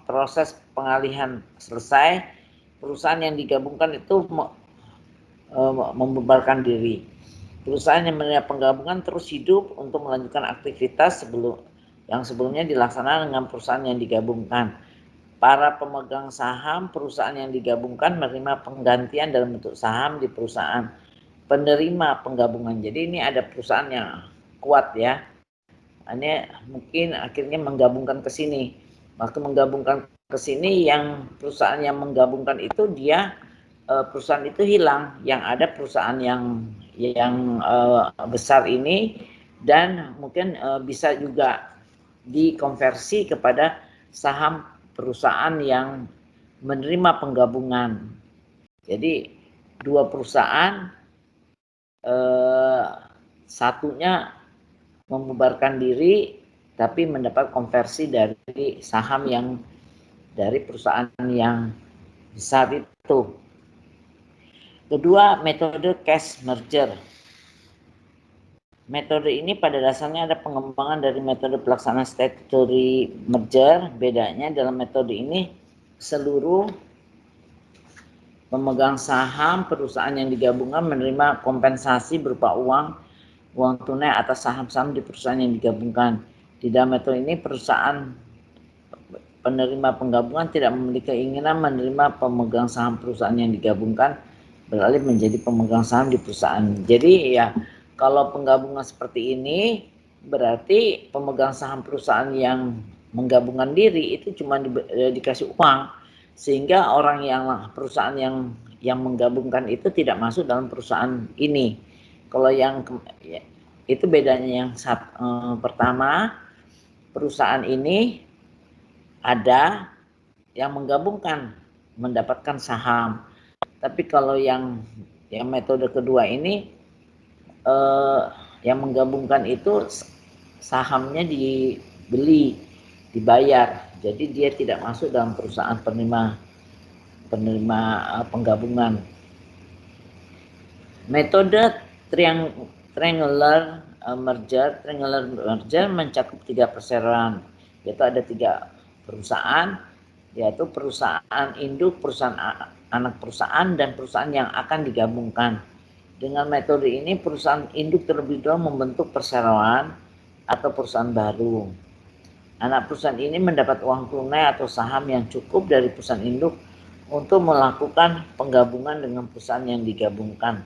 proses pengalihan selesai, perusahaan yang digabungkan itu membubarkan diri. Perusahaan yang menerima penggabungan terus hidup untuk melanjutkan aktivitas yang sebelumnya dilaksanakan dengan perusahaan yang digabungkan. Para pemegang saham perusahaan yang digabungkan menerima penggantian dalam bentuk saham di perusahaan penerima penggabungan. Jadi ini ada perusahaan yang kuat ya. Ini mungkin akhirnya menggabungkan ke sini. Waktu menggabungkan ke sini, yang perusahaan yang menggabungkan itu perusahaan itu hilang. Yang ada perusahaan yang besar ini, dan mungkin bisa juga dikonversi kepada saham perusahaan yang menerima penggabungan. Jadi dua perusahaan, satunya membubarkan diri tapi mendapat konversi dari saham yang dari perusahaan yang besar itu. Kedua, metode cash merger. Metode ini pada dasarnya ada pengembangan dari metode pelaksanaan statutory merger. Bedanya dalam metode ini seluruh pemegang saham perusahaan yang digabungkan menerima kompensasi berupa uang tunai atas saham-saham di perusahaan yang digabungkan. Di dalam metode ini perusahaan penerima penggabungan tidak memiliki keinginan menerima pemegang saham perusahaan yang digabungkan beralih menjadi pemegang saham di perusahaan. Jadi ya, kalau penggabungan seperti ini berarti pemegang saham perusahaan yang menggabungkan diri itu cuma dikasih uang, sehingga perusahaan yang menggabungkan itu tidak masuk dalam perusahaan ini. Kalau itu bedanya. Yang pertama, perusahaan ini ada yang menggabungkan mendapatkan saham. Tapi kalau yang metode kedua ini, yang menggabungkan itu sahamnya dibeli, dibayar. Jadi dia tidak masuk dalam perusahaan penerima penggabungan. Metode triangular merger mencakup 3 perseroan, yaitu ada 3 perusahaan, yaitu perusahaan induk, perusahaan anak perusahaan, dan perusahaan yang akan digabungkan. Dengan metode ini perusahaan induk terlebih dahulu membentuk perseroan atau perusahaan baru. Anak perusahaan ini mendapat uang tunai atau saham yang cukup dari perusahaan induk untuk melakukan penggabungan dengan perusahaan yang digabungkan.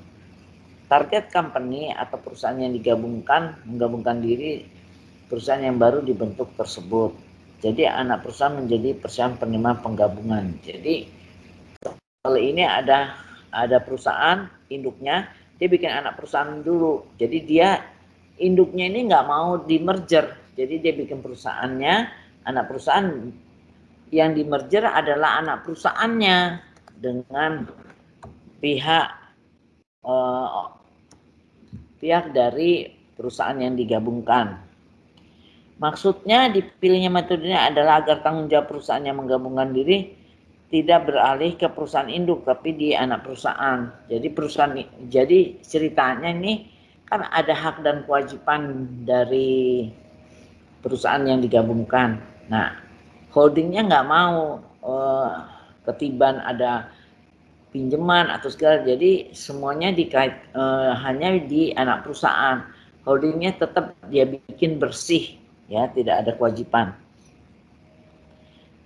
Target company atau perusahaan yang menggabungkan diri perusahaan yang baru dibentuk tersebut. Jadi anak perusahaan menjadi perusahaan penerima penggabungan. Jadi kalau ini ada perusahaan induknya, dia bikin anak perusahaan dulu. Jadi dia induknya ini nggak mau di merger. Jadi dia bikin perusahaannya, anak perusahaan yang di merger adalah anak perusahaannya dengan pihak dari perusahaan yang digabungkan. Maksudnya dipilihnya metodenya adalah agar tanggung jawab perusahaan yang menggabungkan diri tidak beralih ke perusahaan induk tapi di anak perusahaan. Jadi ceritanya ini kan ada hak dan kewajiban dari perusahaan yang digabungkan. Nah, holdingnya nggak mau ketiban ada pinjaman atau segala, jadi semuanya hanya di anak perusahaan. Holdingnya tetap dia bikin bersih ya, tidak ada kewajiban.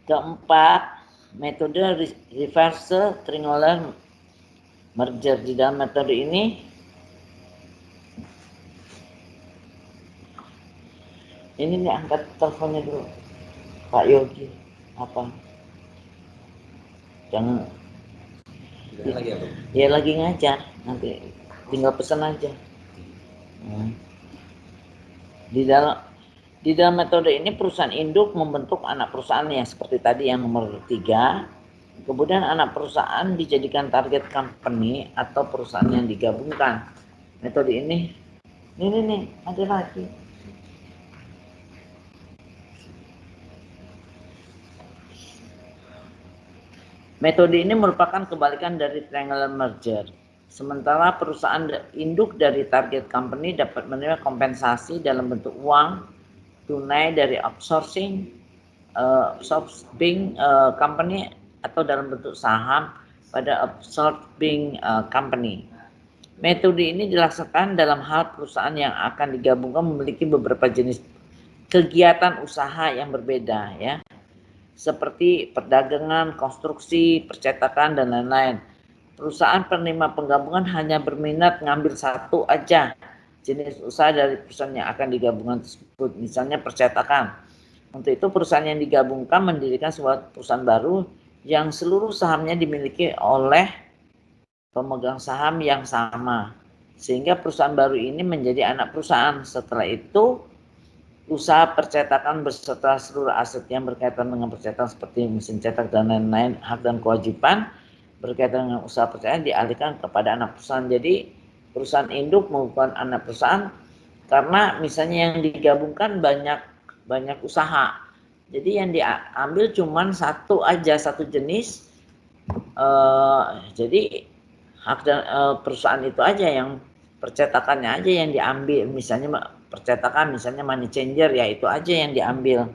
Keempat, metode reverse triangular merger. Di dalam metode ini nih, angkat teleponnya dulu Pak Yogi. Apa? Jangan ya, lagi ngajar, nanti tinggal pesan aja. Di dalam metode ini perusahaan induk membentuk anak perusahaannya seperti tadi yang nomor 3. Kemudian anak perusahaan dijadikan target company atau perusahaan yang digabungkan. Metode ini ada lagi. Metode ini merupakan kebalikan dari triangular merger. Sementara perusahaan induk dari target company dapat menerima kompensasi dalam bentuk uang tunai dari outsourcing absorbing company atau dalam bentuk saham pada absorbing company. Metode ini dilaksanakan dalam hal perusahaan yang akan digabungkan memiliki beberapa jenis kegiatan usaha yang berbeda ya, seperti perdagangan, konstruksi, percetakan, dan lain-lain. Perusahaan penerima penggabungan hanya berminat ngambil satu aja jenis usaha dari perusahaan yang akan digabungkan tersebut, misalnya percetakan. Untuk itu perusahaan yang digabungkan mendirikan sebuah perusahaan baru yang seluruh sahamnya dimiliki oleh pemegang saham yang sama, sehingga perusahaan baru ini menjadi anak perusahaan. Setelah itu usaha percetakan beserta seluruh aset yang berkaitan dengan percetakan seperti mesin cetak dan lain-lain, hak dan kewajiban berkaitan dengan usaha percetakan dialihkan kepada anak perusahaan. Jadi perusahaan induk merupakan anak perusahaan karena misalnya yang digabungkan banyak usaha. Jadi yang diambil cuma satu aja, satu jenis. Jadi hak dan perusahaan itu aja yang percetakannya aja yang diambil, misalnya percetakan misalnya money changer, ya itu aja yang diambil.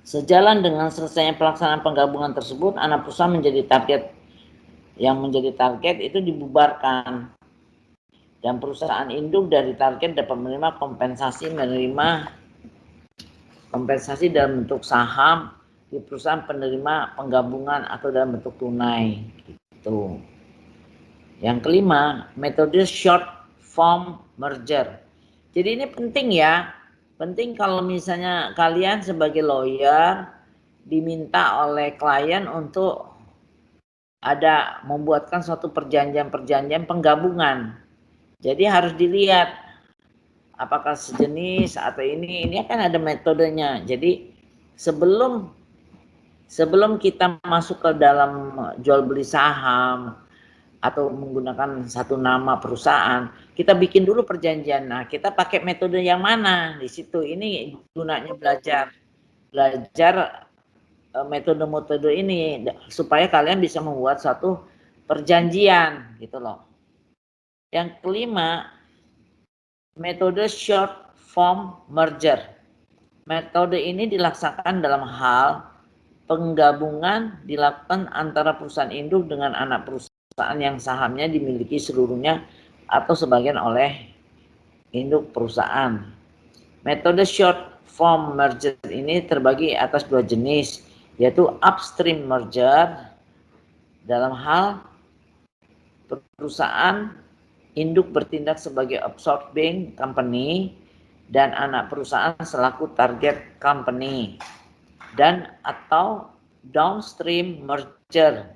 Sejalan dengan selesainya pelaksanaan penggabungan tersebut, anak perusahaan menjadi target itu dibubarkan dan perusahaan induk dari target dapat menerima kompensasi dalam bentuk saham di perusahaan penerima penggabungan atau dalam bentuk tunai gitu. Yang kelima, metode short form merger. Jadi ini penting ya. Penting kalau misalnya kalian sebagai lawyer diminta oleh klien untuk membuatkan suatu perjanjian penggabungan. Jadi harus dilihat apakah sejenis atau ini kan ada metodenya. Jadi sebelum kita masuk ke dalam jual beli saham atau menggunakan satu nama perusahaan, kita bikin dulu perjanjian. Nah, kita pakai metode yang mana di situ. Ini gunanya belajar metode-metode ini supaya kalian bisa membuat satu perjanjian gitu loh. Yang kelima, metode short form merger. Metode ini dilaksanakan dalam hal penggabungan dilakukan antara perusahaan induk dengan anak perusahaan yang sahamnya dimiliki seluruhnya atau sebagian oleh induk perusahaan. Metode short form merger ini terbagi atas dua jenis, yaitu upstream merger dalam hal perusahaan induk bertindak sebagai absorbing company dan anak perusahaan selaku target company, dan atau downstream merger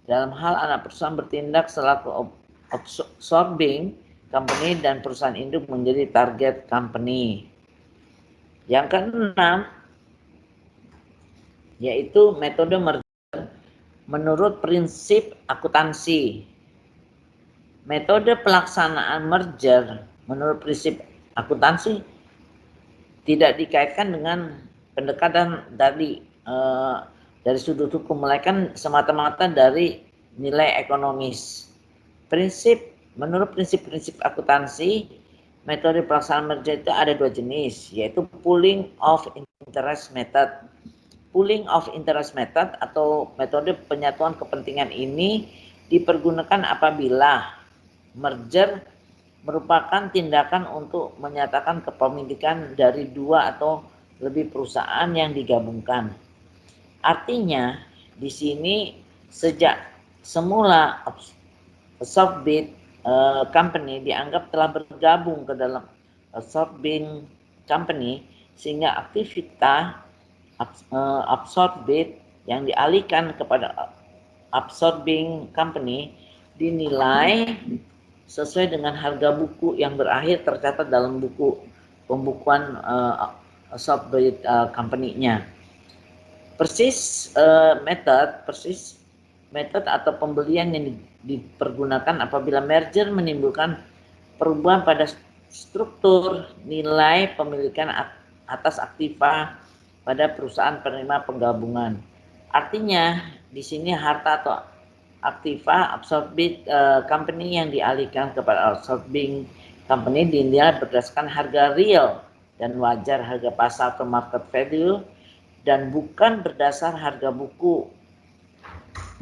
dalam hal anak perusahaan bertindak selaku absorbing company dan perusahaan induk menjadi target company. Yang keenam, yaitu metode merger menurut prinsip akuntansi. Metode pelaksanaan merger menurut prinsip akuntansi tidak dikaitkan dengan pendekatan dari sudut hukum, melainkan semata-mata dari nilai ekonomis. Menurut prinsip-prinsip akuntansi, metode pelaksanaan merger itu ada dua jenis, yaitu pooling of interest method. Pooling of interest method atau metode penyatuan kepentingan ini dipergunakan apabila merger merupakan tindakan untuk menyatakan kepemilikan dari dua atau lebih perusahaan yang digabungkan. Artinya di sini sejak semula absorbing company dianggap telah bergabung ke dalam absorbing company, sehingga aktivitas absorbing yang dialihkan kepada absorbing company dinilai sesuai dengan harga buku yang berakhir tercatat dalam buku pembukuan absorbing company-nya. Persis metode atau pembelian yang dipergunakan apabila merger menimbulkan perubahan pada struktur nilai pemilikan atas aktiva pada perusahaan penerima penggabungan. Artinya di sini harta atau aktiva absorbing company yang dialihkan kepada absorbing company dinilai berdasarkan harga real dan wajar harga pasar atau market value dan bukan berdasar harga buku.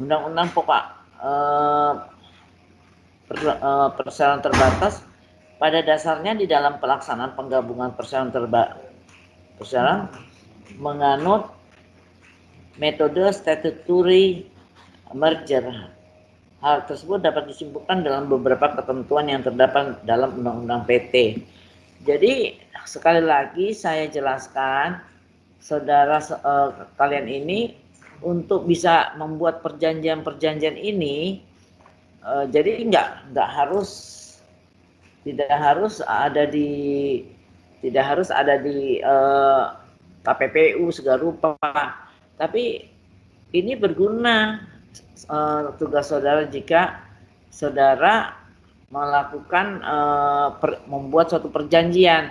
Undang-undang pokok perseroan terbatas pada dasarnya di dalam pelaksanaan penggabungan perseroan menganut metode statutory merger. Hal tersebut dapat disimpulkan dalam beberapa ketentuan yang terdapat dalam Undang-Undang PT. Jadi sekali lagi saya jelaskan, saudara kalian ini untuk bisa membuat perjanjian-perjanjian ini, jadi tidak harus ada di KPPU segala rupa, tapi ini berguna tugas saudara jika saudara melakukan membuat suatu perjanjian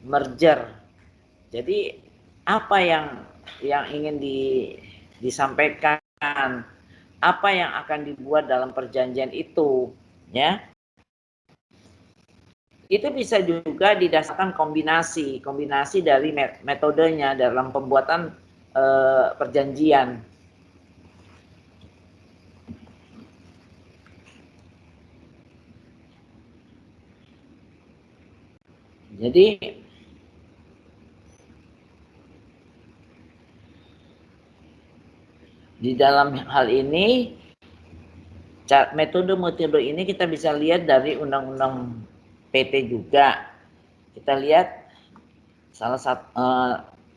merger. Jadi apa yang ingin disampaikan, apa yang akan dibuat dalam perjanjian itu, ya, itu bisa juga didasarkan kombinasi dari metodenya dalam pembuatan perjanjian. Jadi di dalam hal ini metode ini kita bisa lihat dari Undang-Undang PT juga. Kita lihat salah satu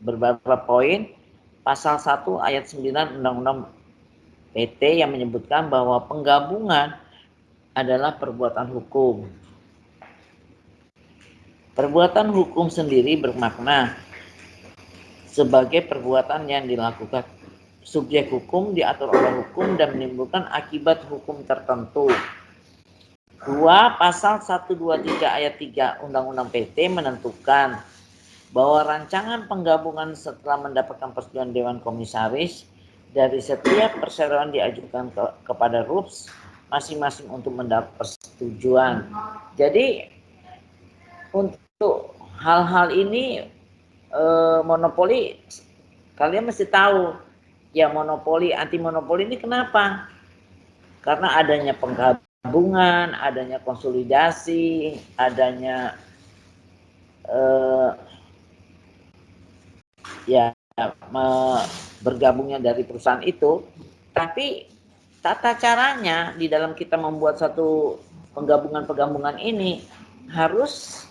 beberapa poin pasal 1 ayat 9 Undang-Undang PT yang menyebutkan bahwa penggabungan adalah perbuatan hukum. Perbuatan hukum sendiri bermakna sebagai perbuatan yang dilakukan subjek hukum diatur oleh hukum dan menimbulkan akibat hukum tertentu. 2. Pasal 123 ayat 3 Undang-Undang PT menentukan bahwa rancangan penggabungan setelah mendapatkan persetujuan Dewan Komisaris dari setiap perseroan diajukan kepada RUPS masing-masing untuk mendapat persetujuan. Jadi untuk hal-hal ini monopoli, kalian mesti tahu ya, monopoli, anti monopoli ini kenapa? Karena adanya penggabungan, adanya konsolidasi, adanya bergabungnya dari perusahaan itu. Tapi tata caranya di dalam kita membuat satu penggabungan ini harus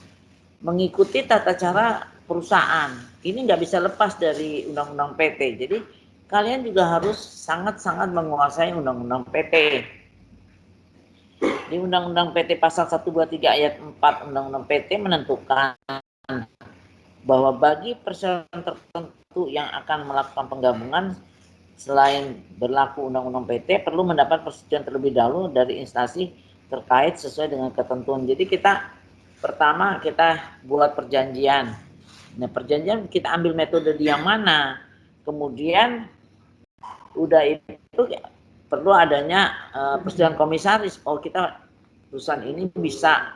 mengikuti tata cara perusahaan. Ini nggak bisa lepas dari Undang-Undang PT. Jadi kalian juga harus sangat-sangat menguasai Undang-Undang PT. Di Undang-Undang PT pasal 123 ayat 4 Undang-Undang PT menentukan bahwa bagi perseroan tertentu yang akan melakukan penggabungan selain berlaku Undang-Undang PT perlu mendapat persetujuan terlebih dahulu dari instansi terkait sesuai dengan ketentuan. Jadi pertama kita buat perjanjian. Nah, perjanjian kita ambil metode yang mana? Kemudian udah itu perlu adanya persetujuan komisaris. Oh, perusahaan ini bisa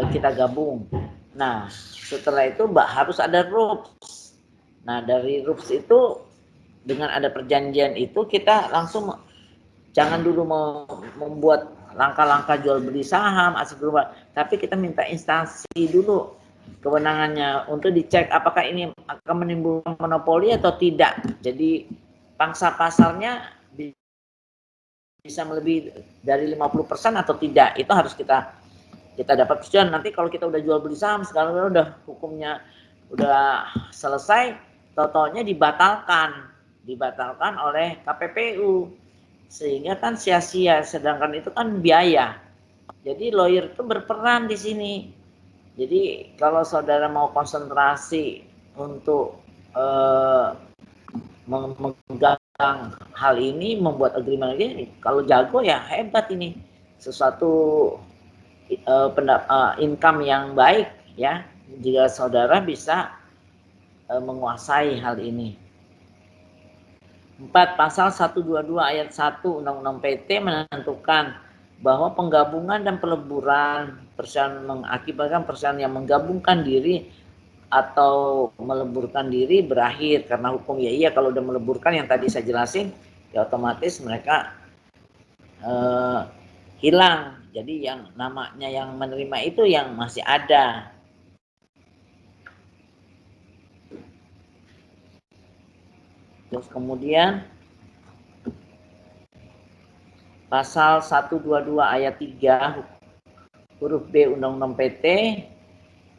kita gabung. Nah, setelah itu harus ada RUPS. Nah, dari RUPS itu dengan ada perjanjian itu kita langsung jangan dulu membuat langkah-langkah jual beli saham, aset berubah, tapi kita minta instansi dulu kewenangannya untuk dicek apakah ini akan menimbulkan monopoli atau tidak. Jadi pangsa pasarnya bisa melebihi dari 50% atau tidak. Itu harus kita dapat persetujuan. Nanti kalau kita udah jual beli saham sekarang udah hukumnya udah selesai, totalnya dibatalkan oleh KPPU, sehingga kan sia-sia, sedangkan itu kan biaya. Jadi lawyer itu berperan di sini. Jadi kalau saudara mau konsentrasi untuk memegang hal ini, membuat agreement ini, kalau jago ya hebat ini, sesuatu income yang baik ya, jika saudara bisa menguasai hal ini. 4. Pasal 122 ayat 1 Undang-Undang PT menentukan bahwa penggabungan dan peleburan perseroan mengakibatkan perseroan yang menggabungkan diri atau meleburkan diri berakhir karena hukum. Ya iya, kalau udah meleburkan yang tadi saya jelasin, ya otomatis mereka hilang. Jadi yang namanya yang menerima itu yang masih ada. Terus kemudian pasal 122 ayat 3 huruf B Undang-Undang PT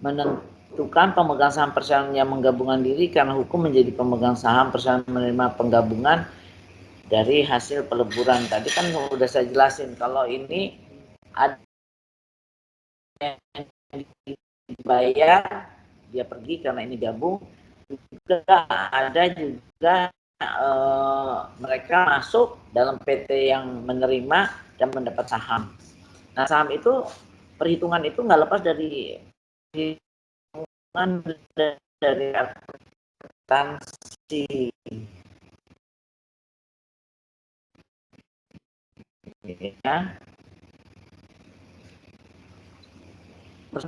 menentukan pemegang saham perseroan yang menggabungkan diri karena hukum menjadi pemegang saham perseroan menerima penggabungan dari hasil peleburan. Tadi kan sudah saya jelasin kalau ini ada yang dibayar, dia pergi karena ini gabung. Juga ada juga mereka masuk dalam PT yang menerima dan mendapat saham. Nah, saham itu perhitungan itu nggak lepas dari perhitungan dari akuntansi. Ya. Terus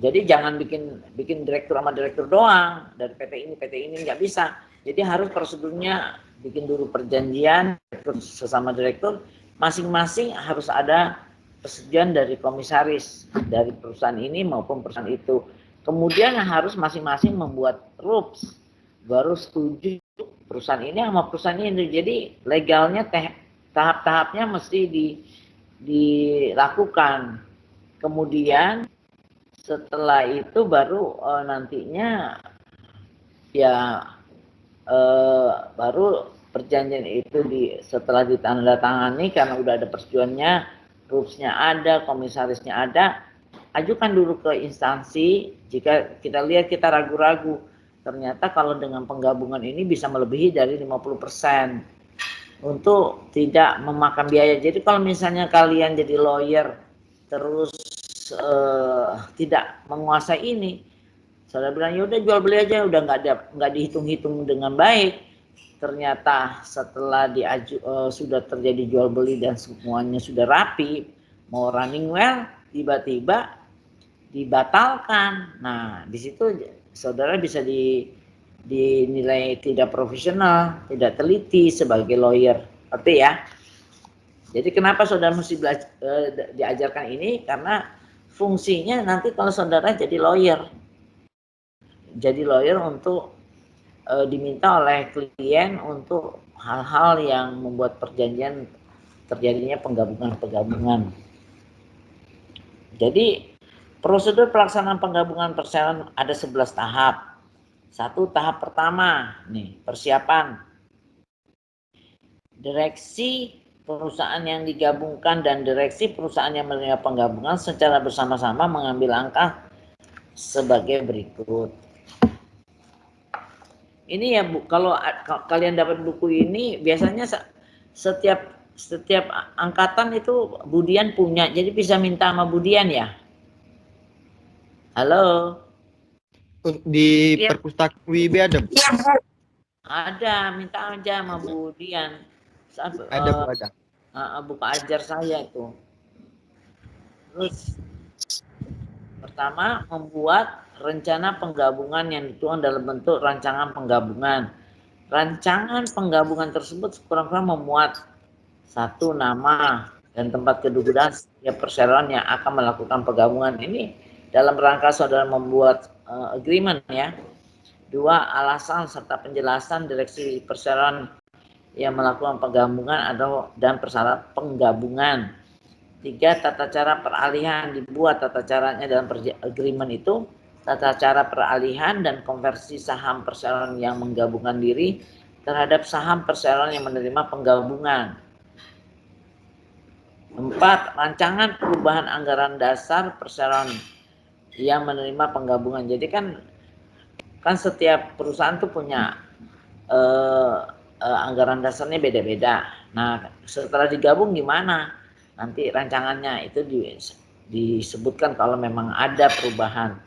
jadi jangan bikin direktur sama direktur doang dari PT ini nggak bisa. Jadi harus prosedurnya bikin dulu perjanjian sesama direktur, masing-masing harus ada persetujuan dari komisaris dari perusahaan ini maupun perusahaan itu. Kemudian harus masing-masing membuat rules, baru setuju perusahaan ini sama perusahaan ini. Jadi legalnya tahap-tahapnya mesti dilakukan. Kemudian setelah itu baru nantinya ya baru perjanjian itu setelah ditandatangani karena udah ada persetujuannya, rulesnya ada, komisarisnya ada, ajukan dulu ke instansi. Jika kita lihat kita ragu-ragu, ternyata kalau dengan penggabungan ini bisa melebihi dari 50% untuk tidak memakan biaya. Jadi kalau misalnya kalian jadi lawyer terus tidak menguasai ini, saya bilang ya udah jual beli aja, udah nggak dihitung-hitung dengan baik. Ternyata setelah sudah terjadi jual beli dan semuanya sudah rapi, mau running well, tiba-tiba dibatalkan. Nah, di situ saudara bisa dinilai tidak profesional, tidak teliti sebagai lawyer. Arti ya. Jadi kenapa saudara mesti diajarkan ini? Karena fungsinya nanti kalau saudara jadi lawyer. Jadi lawyer untuk diminta oleh klien untuk hal-hal yang membuat perjanjian terjadinya penggabungan. Jadi prosedur pelaksanaan penggabungan perseroan ada 11 tahap. Satu tahap pertama, nih persiapan. Direksi perusahaan yang digabungkan dan direksi perusahaan yang menerima penggabungan secara bersama-sama mengambil langkah sebagai berikut. Ini ya Bu, kalau kalian dapat buku ini biasanya setiap angkatan itu Budian punya, jadi bisa minta sama Budian ya. Halo. Di perpustakaan WIB ada? Iya, Bu. Ada, minta aja sama Budian. Ada Bu, ada. Buku ajar saya itu. Terus pertama membuat rencana penggabungan yang dituang dalam bentuk rancangan penggabungan. Rancangan penggabungan tersebut sekurang-kurangnya memuat satu nama dan tempat kedudukan setiap perseroan yang akan melakukan penggabungan. Ini dalam rangka saudara membuat agreement ya. Dua, alasan serta penjelasan direksi perseroan yang melakukan penggabungan dan persyarat penggabungan. Tiga, tata cara peralihan. Dibuat tata caranya dalam agreement itu, tata cara peralihan dan konversi saham perseroan yang menggabungkan diri terhadap saham perseroan yang menerima penggabungan. 4, rancangan perubahan anggaran dasar perseroan yang menerima penggabungan. Jadi kan setiap perusahaan tuh punya anggaran dasarnya beda-beda. Nah, setelah digabung gimana? Nanti rancangannya itu disebutkan kalau memang ada perubahan.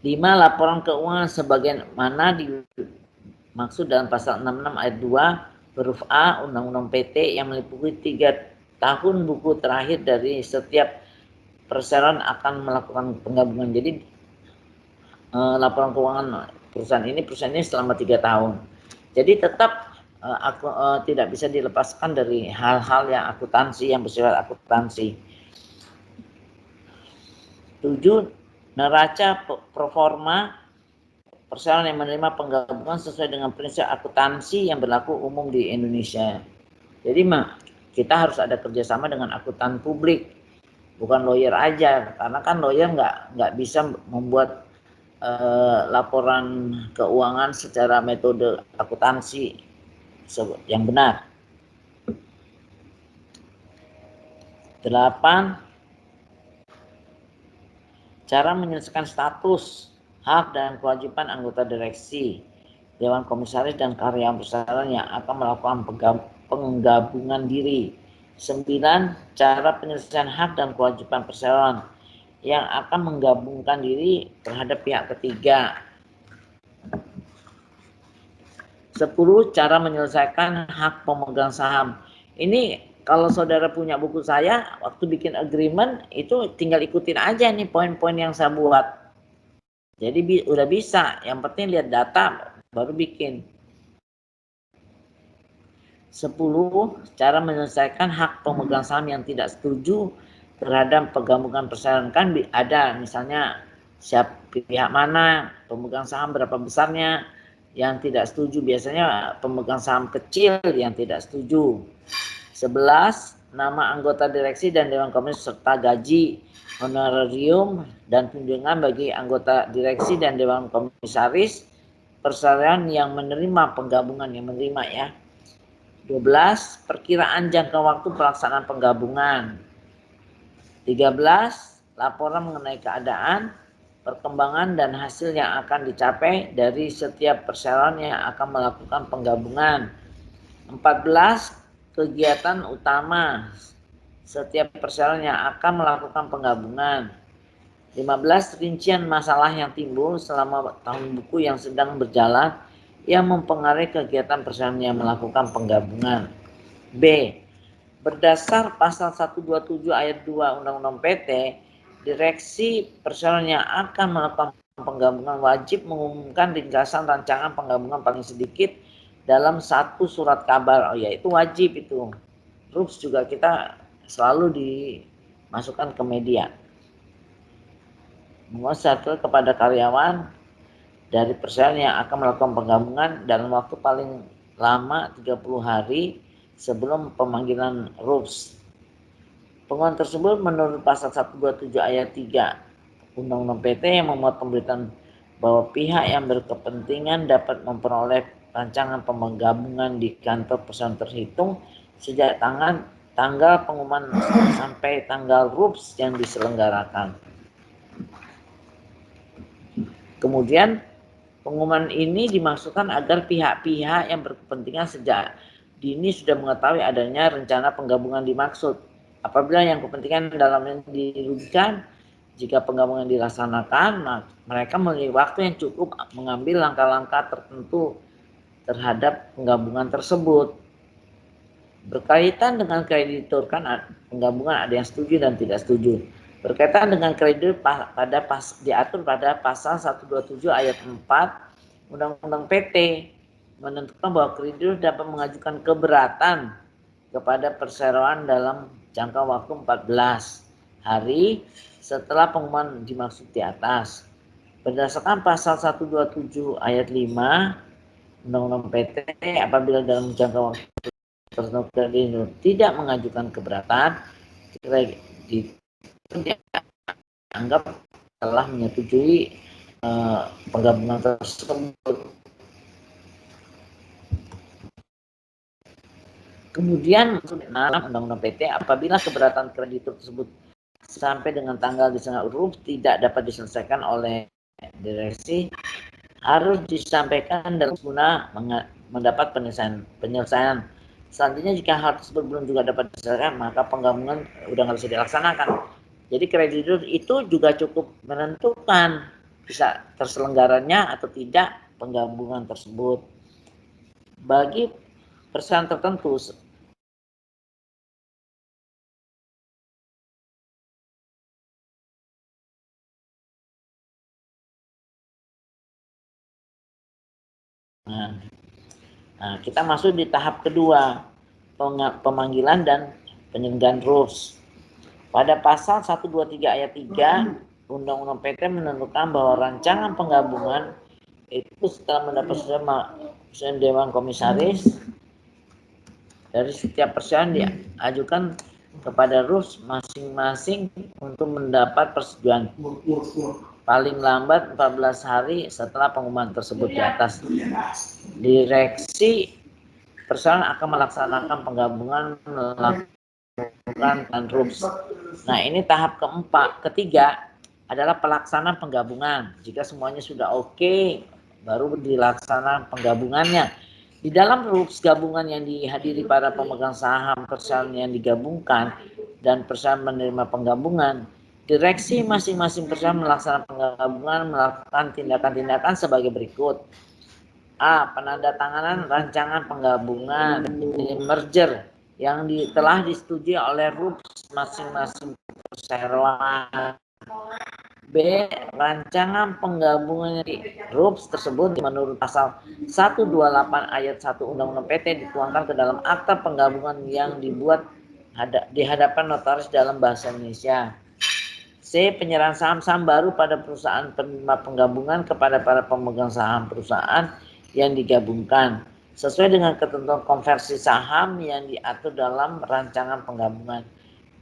5, laporan keuangan sebagaimana dimaksud dalam pasal 66 ayat 2 huruf A Undang-Undang PT yang meliputi 3 tahun buku terakhir dari setiap perseroan akan melakukan penggabungan. Jadi laporan keuangan perusahaan ini selama 3 tahun. Jadi tetap tidak bisa dilepaskan dari hal-hal yang akuntansi, yang bersifat akuntansi. 7. Neraca proforma perseroan yang menerima penggabungan sesuai dengan prinsip akuntansi yang berlaku umum di Indonesia. Jadi kita harus ada kerjasama dengan akuntan publik, bukan lawyer aja, karena kan lawyer nggak bisa membuat laporan keuangan secara metode akuntansi yang benar. 8. Cara menyelesaikan status, hak dan kewajiban anggota direksi, dewan komisaris dan karyawan perusahaan yang akan melakukan penggabungan diri. 9. Cara penyelesaian hak dan kewajiban perseroan yang akan menggabungkan diri terhadap pihak ketiga. 10. Cara menyelesaikan hak pemegang saham. Ini kalau saudara punya buku saya, waktu bikin agreement itu tinggal ikutin aja nih poin-poin yang saya buat. Jadi udah bisa, yang penting lihat data baru bikin. 10. Cara menyelesaikan hak pemegang saham yang tidak setuju terhadap penggabungan perseroan. Kan ada misalnya pihak mana, pemegang saham berapa besarnya, yang tidak setuju biasanya pemegang saham kecil yang tidak setuju. 11. Nama anggota direksi dan dewan komisaris serta gaji, honorarium dan tunjangan bagi anggota direksi dan dewan komisaris perseroan yang menerima penggabungan, yang menerima ya. 12. Perkiraan jangka waktu pelaksanaan penggabungan. 13. Laporan mengenai keadaan, perkembangan dan hasil yang akan dicapai dari setiap perseroan yang akan melakukan penggabungan. 14. Kegiatan utama setiap perseroan yang akan melakukan penggabungan. 15. Rincian masalah yang timbul selama tahun buku yang sedang berjalan yang mempengaruhi kegiatan perseroan yang melakukan penggabungan. B. Berdasar pasal 127 ayat 2 Undang-Undang PT, direksi perseroan yang akan melakukan penggabungan wajib mengumumkan ringkasan rancangan penggabungan paling sedikit dalam satu surat kabar. Oh ya, itu wajib itu. Terus juga kita selalu dimasukkan ke media. Satu kepada karyawan dari perseroan yang akan melakukan penggabungan dalam waktu paling lama 30 hari sebelum pemanggilan RUPS. Pengumuman tersebut menurut pasal 127 ayat 3 Undang-Undang PT yang memuat pemberitaan bahwa pihak yang berkepentingan dapat memperoleh rancangan penggabungan di kantor perseroan terhitung sejak tanggal pengumuman sampai tanggal RUPS yang diselenggarakan. Kemudian pengumuman ini dimaksudkan agar pihak-pihak yang berkepentingan sejak dini sudah mengetahui adanya rencana penggabungan dimaksud. Apabila yang kepentingan dalamnya dirugikan, jika penggabungan dilaksanakan, mereka memiliki waktu yang cukup mengambil langkah-langkah tertentu terhadap penggabungan tersebut. Berkaitan dengan kreditur, kan penggabungan ada yang setuju dan tidak setuju. Berkaitan dengan kreditur diatur pada pasal 127 ayat 4 Undang-Undang PT menentukan bahwa kreditur dapat mengajukan keberatan kepada perseroan dalam jangka waktu 14 hari setelah pengumuman dimaksud di atas. Berdasarkan pasal 127 ayat 5 Undang-Undang PT, apabila dalam jangka waktu tertentu kreditur tidak mengajukan keberatan, dianggap telah menyetujui penggabungan tersebut. Kemudian dalam Undang-Undang PT, apabila keberatan kreditur tersebut sampai dengan tanggal diselenggarakan RUPS tidak dapat diselesaikan oleh direksi, harus disampaikan dalam guna mendapat penyelesaian. Selanjutnya jika hal tersebut belum juga dapat diselesaikan, maka penggabungan udah nggak bisa dilaksanakan. Jadi kreditur itu juga cukup menentukan bisa terselenggaranya atau tidak penggabungan tersebut. Bagi perseroan tertentu Nah, kita masuk di tahap kedua, pemanggilan dan penyelenggaraan rules. Pada pasal 123 ayat 3 Undang-Undang PT menentukan bahwa rancangan penggabungan itu setelah mendapat persetujuan Dewan Komisaris dari setiap persen diajukan kepada RUS masing-masing untuk mendapat persetujuan paling lambat 14 hari setelah pengumuman tersebut di atas. Direksi perseroan akan melaksanakan penggabungan melakukan RUPS. Nah, ini tahap ketiga adalah pelaksanaan penggabungan. Jika semuanya sudah oke, baru dilaksanakan penggabungannya. Di dalam RUPS gabungan yang dihadiri para pemegang saham perusahaan yang digabungkan dan perusahaan menerima penggabungan, direksi masing-masing perusahaan melaksanakan penggabungan melakukan tindakan-tindakan sebagai berikut. A. Penandatanganan rancangan penggabungan merger yang telah disetujui oleh RUPS masing-masing perseroan. B. Rancangan penggabungan di RUPS tersebut menurut pasal 128 ayat 1 Undang-Undang PT dituangkan ke dalam akta penggabungan yang dibuat di hadapan notaris dalam bahasa Indonesia. C. Penyerahan saham-saham baru pada perusahaan penerima penggabungan kepada para pemegang saham perusahaan yang digabungkan sesuai dengan ketentuan konversi saham yang diatur dalam rancangan penggabungan.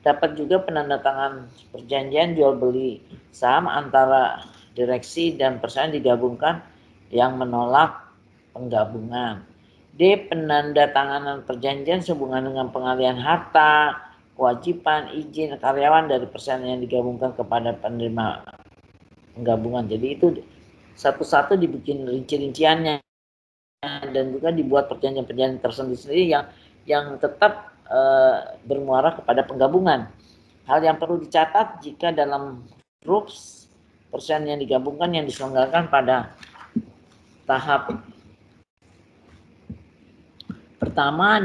Dapat juga penandatangan perjanjian jual beli saham antara direksi dan perusahaan digabungkan yang menolak penggabungan. D. Penandatanganan perjanjian sehubungan dengan pengalihan harta, kewajiban, izin karyawan dari perusahaan yang digabungkan kepada penerima penggabungan. Jadi itu satu-satu dibikin rinci-rinciannya dan juga dibuat perjanjian-perjanjian tersendiri yang tetap bermuara kepada penggabungan. Hal yang perlu dicatat jika dalam RUPS perusahaan yang digabungkan yang diselenggarakan pada tahap pertama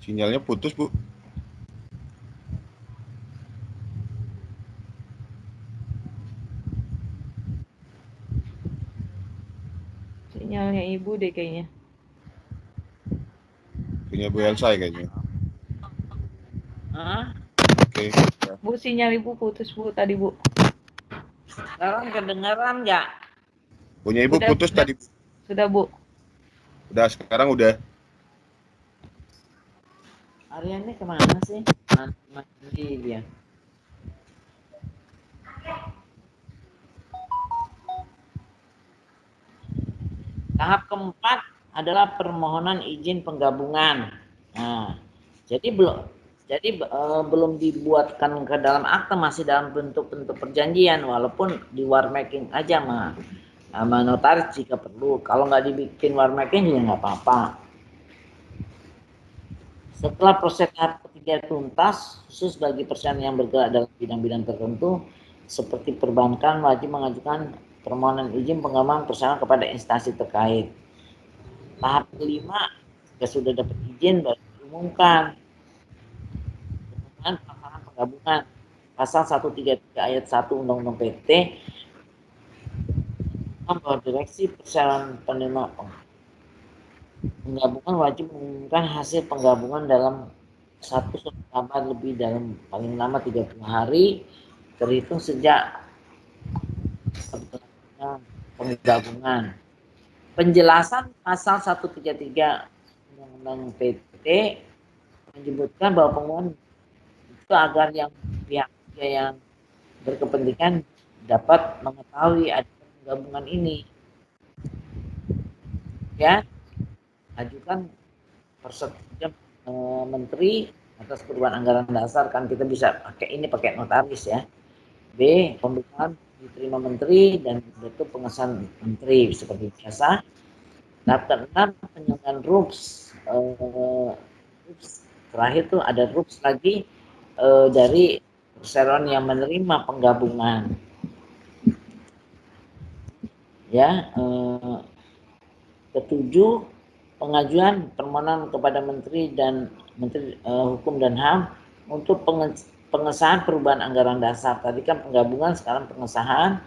Sinyalnya putus, Bu. Sinyalnya ibu deh kayaknya. Punya Bu Elsa kayaknya. Oke. Bu, sinyal ibu putus, Bu, tadi, Bu. sekarang kedengaran nggak? Punya Ibu Udah, putus tadi. Sudah, Bu. Udah, sekarang udah. Arya ini kemana sih? Mandi dia. Tahap keempat adalah permohonan izin penggabungan. Nah, jadi belum dibuatkan ke dalam akta, masih dalam bentuk-bentuk perjanjian, walaupun di warmaking aja sama notaris jika perlu. Kalau nggak dibikin warmaking juga nggak apa-apa. Setelah proses tahap ketiga tuntas, khusus bagi perusahaan yang bergerak dalam bidang-bidang tertentu, seperti perbankan wajib mengajukan permohonan izin pengembangan perusahaan kepada instansi terkait. Tahap kelima, jika sudah dapat izin baru diumumkan dengan pelaksanaan penggabungan. Pasal 133 ayat 1 Undang-Undang PT bahwa direksi perusahaan penerima penggabungan wajib mengumumkan hasil penggabungan dalam satu kabar lebih dalam paling lama 30 hari terhitung sejak penggabungan. Penjelasan pasal 133 Undang-Undang PT menyebutkan bahwa pengumuman itu agar pihak yang berkepentingan dapat mengetahui ada penggabungan ini. Ya, ajukan persetujuan menteri atas perubahan anggaran dasar, kan kita bisa pakai notaris ya. B. Pembukaan diterima menteri dan itu pengesahan menteri seperti biasa. Tahap keenam, penyelenggaraan RUPS Terakhir tuh ada rups lagi dari perseroan yang menerima penggabungan. Ya, ketujuh, pengajuan permohonan kepada Menteri dan Menteri Hukum dan HAM untuk pengesahan perubahan anggaran dasar. Tadi kan penggabungan, sekarang pengesahan.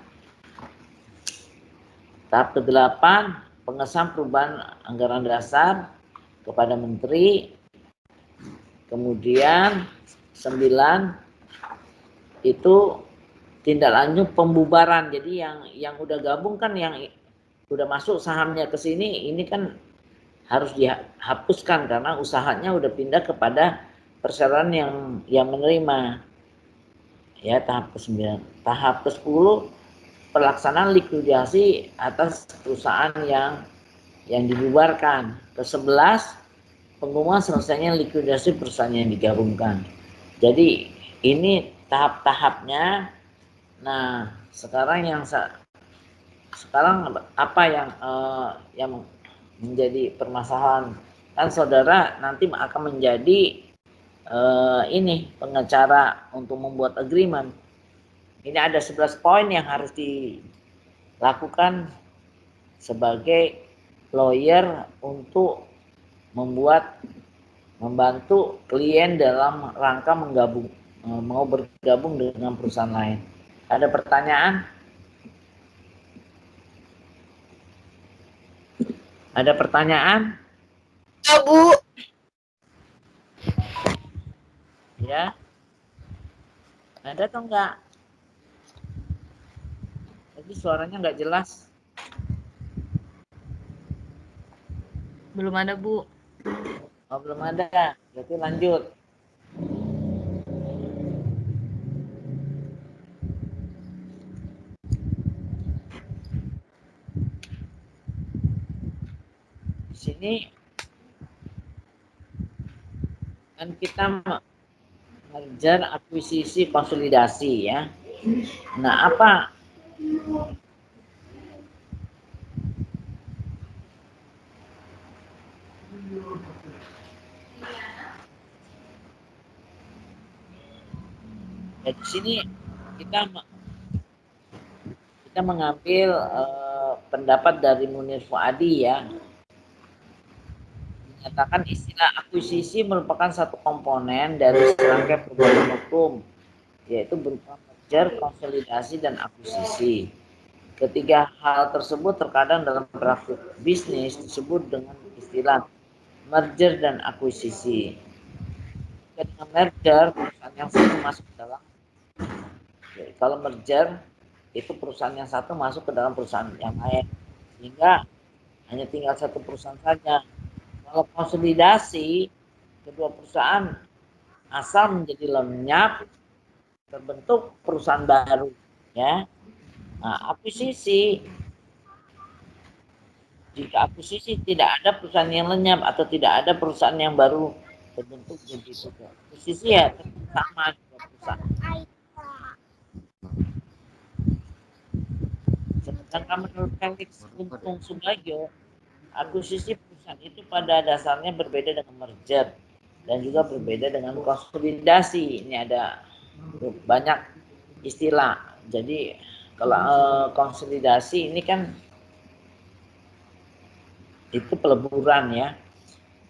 Tahap ke-8, pengesahan perubahan anggaran dasar kepada Menteri. Kemudian 9 itu tindak lanjut pembubaran. Jadi yang udah gabung kan, yang udah masuk sahamnya ke sini, ini kan harus dihapuskan karena usahanya udah pindah kepada perseroan yang menerima. Ya, tahap ke-9. Tahap ke-10, pelaksanaan likuidasi atas perusahaan yang dibubarkan. Ke-11, pengumuman selesainya likuidasi perusahaan yang digabungkan. Jadi ini tahap-tahapnya. Nah, sekarang apa yang menjadi permasalahan? Kan saudara nanti akan menjadi ini pengacara untuk membuat agreement. Ini ada 11 poin yang harus dilakukan sebagai lawyer untuk membantu klien dalam rangka mau bergabung dengan perusahaan lain. Ada pertanyaan? Ada pertanyaan? Ya, Bu. Ya. Ada atau enggak? Tadi suaranya enggak jelas. Belum ada, Bu. Oh, belum ada. Berarti lanjut. Di sini kan kita merger, akuisisi, konsolidasi ya. Nah, apa ya, di sini kita mengambil pendapat dari Munir Fuadi ya. Menyatakan istilah akuisisi merupakan satu komponen dari serangkaian perubahan hukum, yaitu berupa merger, konsolidasi, dan akuisisi. Ketiga hal tersebut terkadang dalam praktik bisnis disebut dengan istilah merger dan akuisisi. Dengan merger, perusahaan yang satu masuk ke dalam, kalau merger itu perusahaan yang satu masuk ke dalam perusahaan yang lain, sehingga hanya tinggal satu perusahaan saja. Kalau konsolidasi, kedua perusahaan asal menjadi lenyap, terbentuk perusahaan baru, ya. Nah, akuisisi, jika akuisisi tidak ada perusahaan yang lenyap atau tidak ada perusahaan yang baru terbentuk jadi itu. Akuisisi ya sama dua perusahaan. Sedangkan menurut Felix Untung Subagio, akuisisi perusahaan itu pada dasarnya berbeda dengan merger dan juga berbeda dengan konsolidasi. Ini ada banyak istilah. Jadi kalau konsolidasi ini kan itu peleburan ya.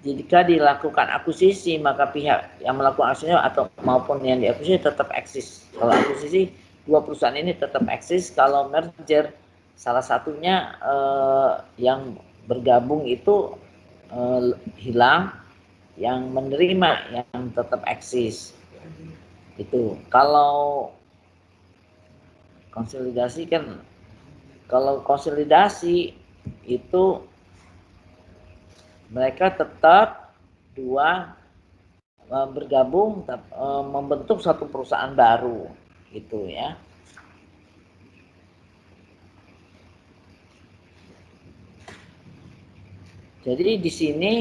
Jika dilakukan akuisisi, maka pihak yang melakukan akuisisi atau maupun yang diakuisisi tetap eksis. Kalau akuisisi, dua perusahaan ini tetap eksis. Kalau merger, salah satunya yang bergabung itu hilang, yang menerima yang tetap eksis. Itu. Kalau konsolidasi kan, kalau konsolidasi itu mereka tetap dua bergabung membentuk satu perusahaan baru gitu ya. Jadi di sini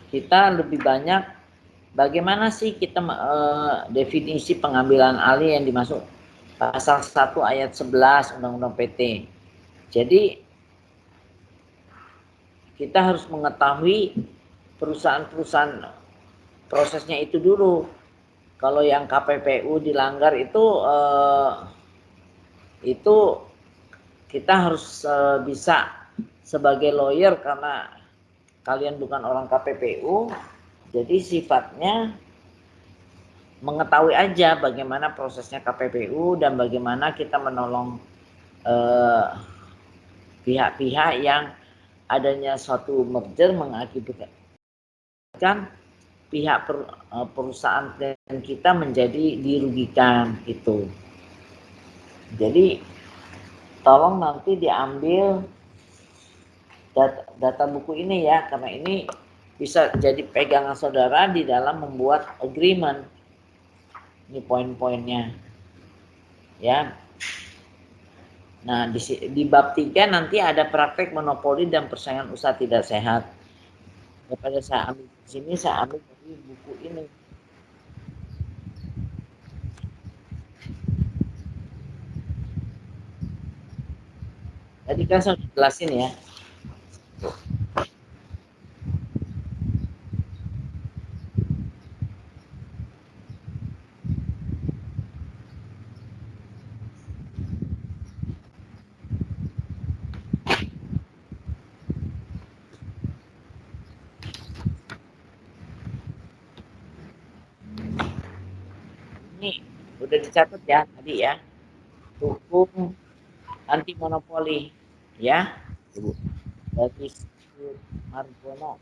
kita lebih banyak bagaimana sih kita definisi pengambilan alih yang dimaksud pasal 1 ayat 11 Undang-Undang PT. Jadi kita harus mengetahui perusahaan-perusahaan prosesnya itu dulu. Kalau yang KPPU dilanggar itu kita harus bisa sebagai lawyer, karena kalian bukan orang KPPU, jadi sifatnya mengetahui aja bagaimana prosesnya KPPU dan bagaimana kita menolong pihak-pihak yang adanya suatu merger mengakibatkan pihak perusahaan dan kita menjadi dirugikan gitu. Jadi tolong nanti diambil data buku ini ya, karena ini bisa jadi pegangan saudara di dalam membuat agreement. Ini poin-poinnya ya. Nah di bab 3 nanti ada praktek monopoli dan persaingan usaha tidak sehat. Daripada saya ambil di sini, saya ambil dari buku ini. Tadi kan saya jelasin ya. Ini udah dicatat ya tadi ya, hukum anti monopoli ya, Ibu. dari Margono.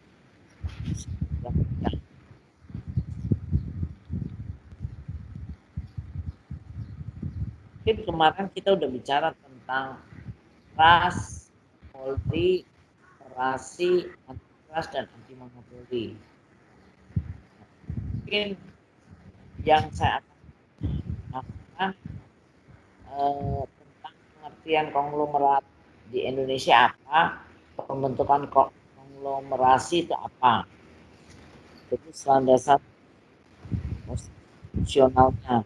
Mungkin kemarin kita udah bicara tentang ras, polri, operasi, anti-ras dan anti monopoli. Mungkin yang saya akan tentang pengertian konglomerat di Indonesia apa, pembentukan konglomerasi itu apa. Jadi landasan konstitusionalnya.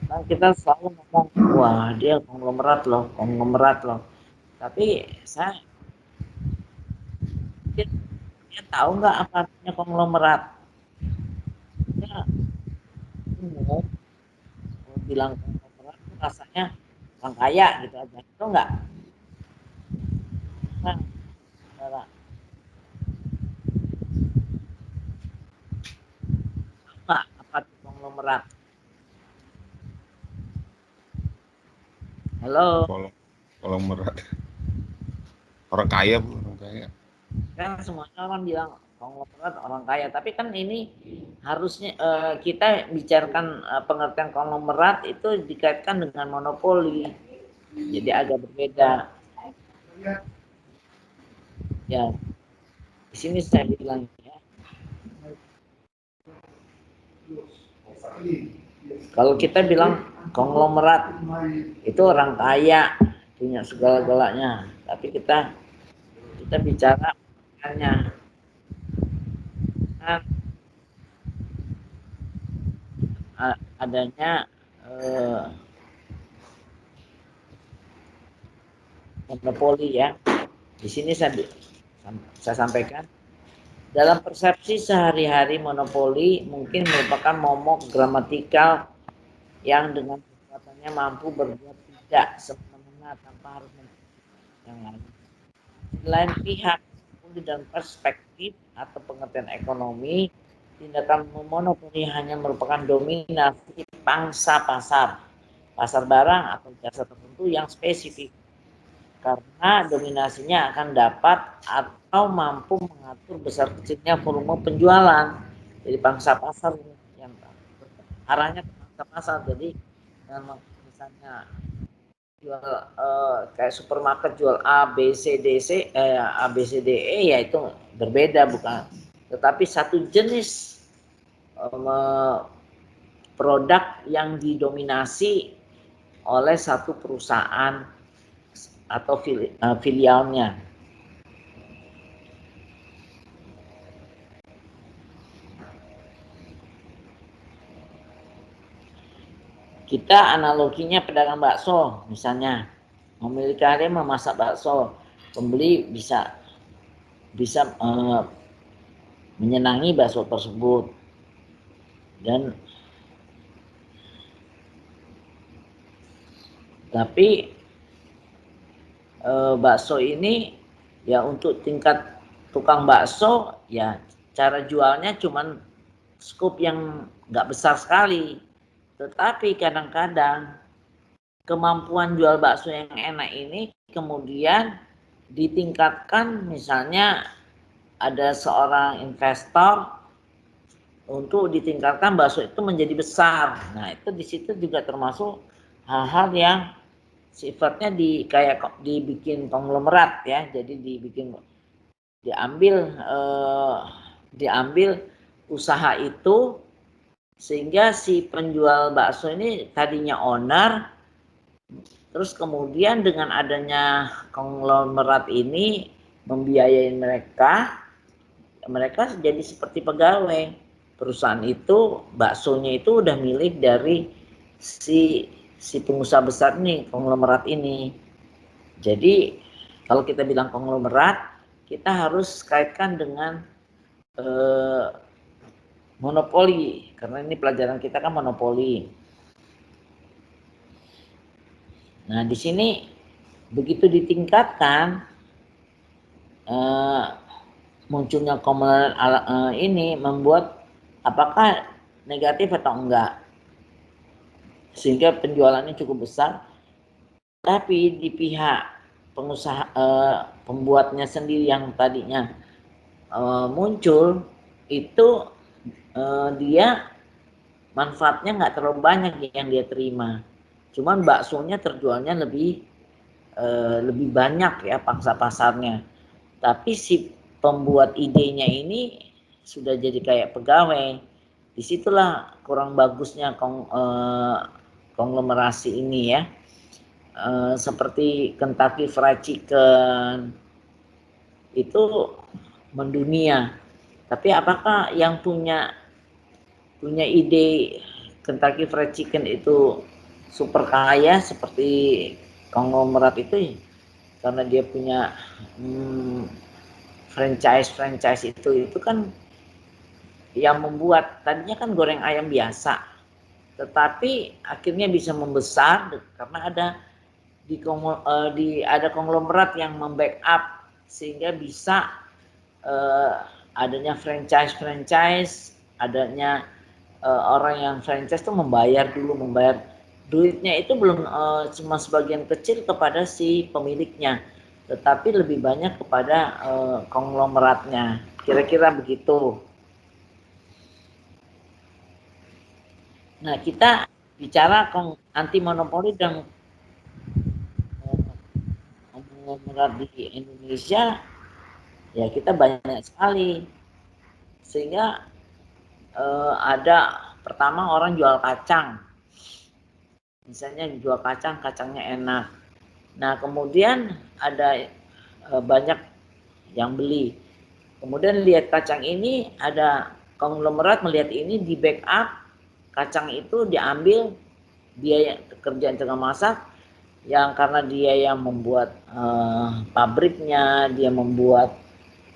Nah, kita selalu ngomong, wah dia konglomerat loh. Tapi saya dia tahu nggak apa artinya konglomerat? Dia umum bilang konglomerat itu rasanya orang kaya gitu aja, itu enggak? Nah, apa itu konglomerat? Halo. Konglomerat. Orang kaya, Bu, orang kaya. Kan semuanya orang bilang konglomerat orang kaya, tapi kan ini harusnya kita bicarakan pengertian konglomerat itu dikaitkan dengan monopoli, jadi agak berbeda ya. Di sini saya bilang ya, kalau kita bilang konglomerat itu orang kaya punya segala-galanya, tapi kita bicara hanya adanya monopoli ya. Di sini saya sampaikan, dalam persepsi sehari-hari monopoli mungkin merupakan momok gramatikal yang dengan kekuatannya mampu berbuat tidak semena-mena tanpa harus yang lain. Di lain pihak, dalam perspektif atau pengertian ekonomi, tindakan monopoli hanya merupakan dominasi pangsa pasar barang atau jasa tertentu yang spesifik, karena dominasinya akan dapat atau mampu mengatur besar kecilnya volume penjualan. Jadi pangsa pasar yang arahnya ke pangsa pasar. Jadi misalnya jual kayak supermarket jual A B C D E ya itu berbeda, bukan, tetapi satu jenis produk yang didominasi oleh satu perusahaan atau filialnya. Kita analoginya pedagang bakso, misalnya memiliki area memasak bakso, pembeli bisa menyenangi bakso tersebut. Dan tapi bakso ini ya untuk tingkat tukang bakso ya cara jualnya cuman skup yang nggak besar sekali, tetapi kadang-kadang kemampuan jual bakso yang enak ini kemudian ditingkatkan, misalnya ada seorang investor untuk ditingkatkan bakso itu menjadi besar. Nah itu di situ juga termasuk hal-hal yang sifatnya kayak dibikin konglomerat ya, jadi diambil usaha itu sehingga si penjual bakso ini tadinya owner, terus kemudian dengan adanya konglomerat ini membiayai mereka jadi seperti pegawai. Perusahaan itu baksonya itu udah milik dari si pengusaha besar ini, konglomerat ini. Jadi kalau kita bilang konglomerat, kita harus kaitkan dengan monopoli, karena ini pelajaran kita kan monopoli. Nah di sini begitu ditingkatkan, munculnya konglomerat ini membuat apakah negatif atau enggak, sehingga penjualannya cukup besar. Tapi di pihak pengusaha pembuatnya sendiri yang tadinya muncul itu dia manfaatnya nggak terlalu banyak yang dia terima, cuman baksonya terjualnya lebih banyak ya pangsa pasarnya. Tapi si pembuat idenya ini sudah jadi kayak pegawai. Disitulah kurang bagusnya konglomerasi ini ya. Seperti Kentucky Fried Chicken itu mendunia. Tapi apakah yang punya ide Kentucky Fried Chicken itu super kaya seperti konglomerat itu? Karena dia punya franchise itu kan yang membuat tadinya kan goreng ayam biasa, tetapi akhirnya bisa membesar karena ada konglomerat yang membackup sehingga bisa adanya franchise, adanya orang yang franchise itu membayar duitnya itu belum cuma sebagian kecil kepada si pemiliknya, tetapi lebih banyak kepada konglomeratnya. Kira-kira begitu. Nah kita bicara anti monopoli dan konglomerat di Indonesia ya kita banyak sekali, sehingga ada pertama orang jual kacang, misalnya jual kacangnya enak. Nah kemudian ada banyak yang beli, kemudian lihat kacang ini, ada konglomerat melihat ini, di backup kacang itu diambil biaya kerjaan tengah masak, yang karena dia yang membuat pabriknya, dia membuat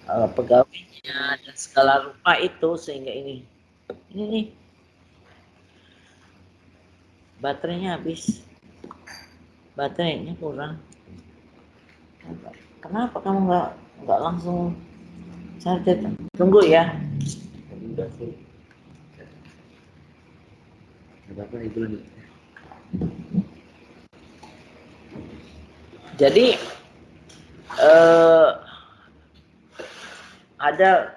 pegawainya dan segala rupa itu, sehingga ini nih baterainya habis, baterainya kurang. Kenapa kamu nggak langsung charger? Tunggu ya. Jadi ada,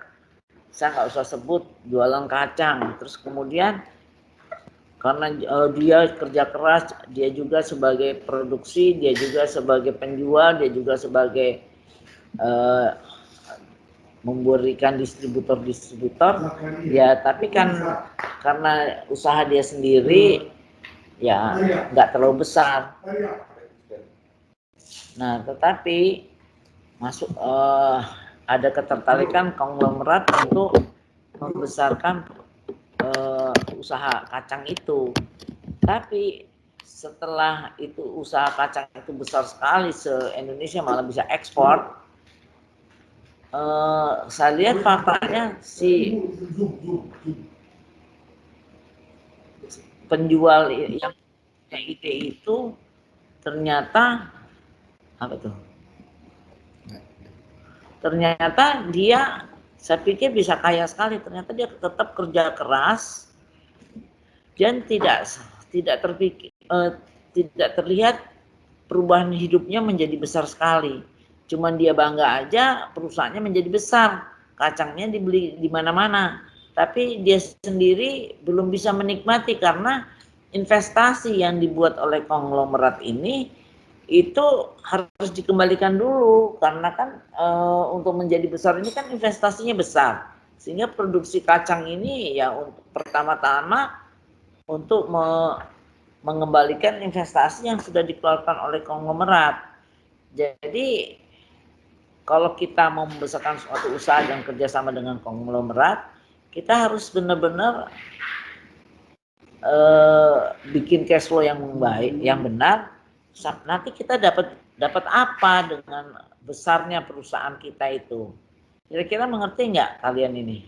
saya nggak usah sebut, jualan kacang, terus kemudian karena dia kerja keras, dia juga sebagai produksi, dia juga sebagai penjual, dia juga sebagai memberikan distributor ya, tapi kan karena usaha dia sendiri ya nggak terlalu besar. Nah tetapi masuk ada ketertarikan konglomerat untuk membesarkan usaha kacang itu. Tapi setelah itu usaha kacang itu besar sekali, se-Indonesia malah bisa ekspor. saya lihat faktanya si penjual yang PIT itu ternyata apa tuh? Ternyata dia, saya pikir bisa kaya sekali. Ternyata dia tetap kerja keras dan tidak terlihat perubahan hidupnya menjadi besar sekali. Cuman dia bangga aja perusahaannya menjadi besar, kacangnya dibeli di mana-mana. Tapi dia sendiri belum bisa menikmati karena investasi yang dibuat oleh konglomerat ini itu harus dikembalikan dulu karena kan untuk menjadi besar ini kan investasinya besar, sehingga produksi kacang ini ya untuk pertama-tama untuk mengembalikan investasi yang sudah dikeluarkan oleh konglomerat. Jadi kalau kita mau membesarkan suatu usaha dan kerjasama dengan konglomerat, kita harus benar-benar bikin cash flow yang baik, yang benar. Nanti kita dapat apa dengan besarnya perusahaan kita itu? Kira-kira mengerti nggak kalian ini?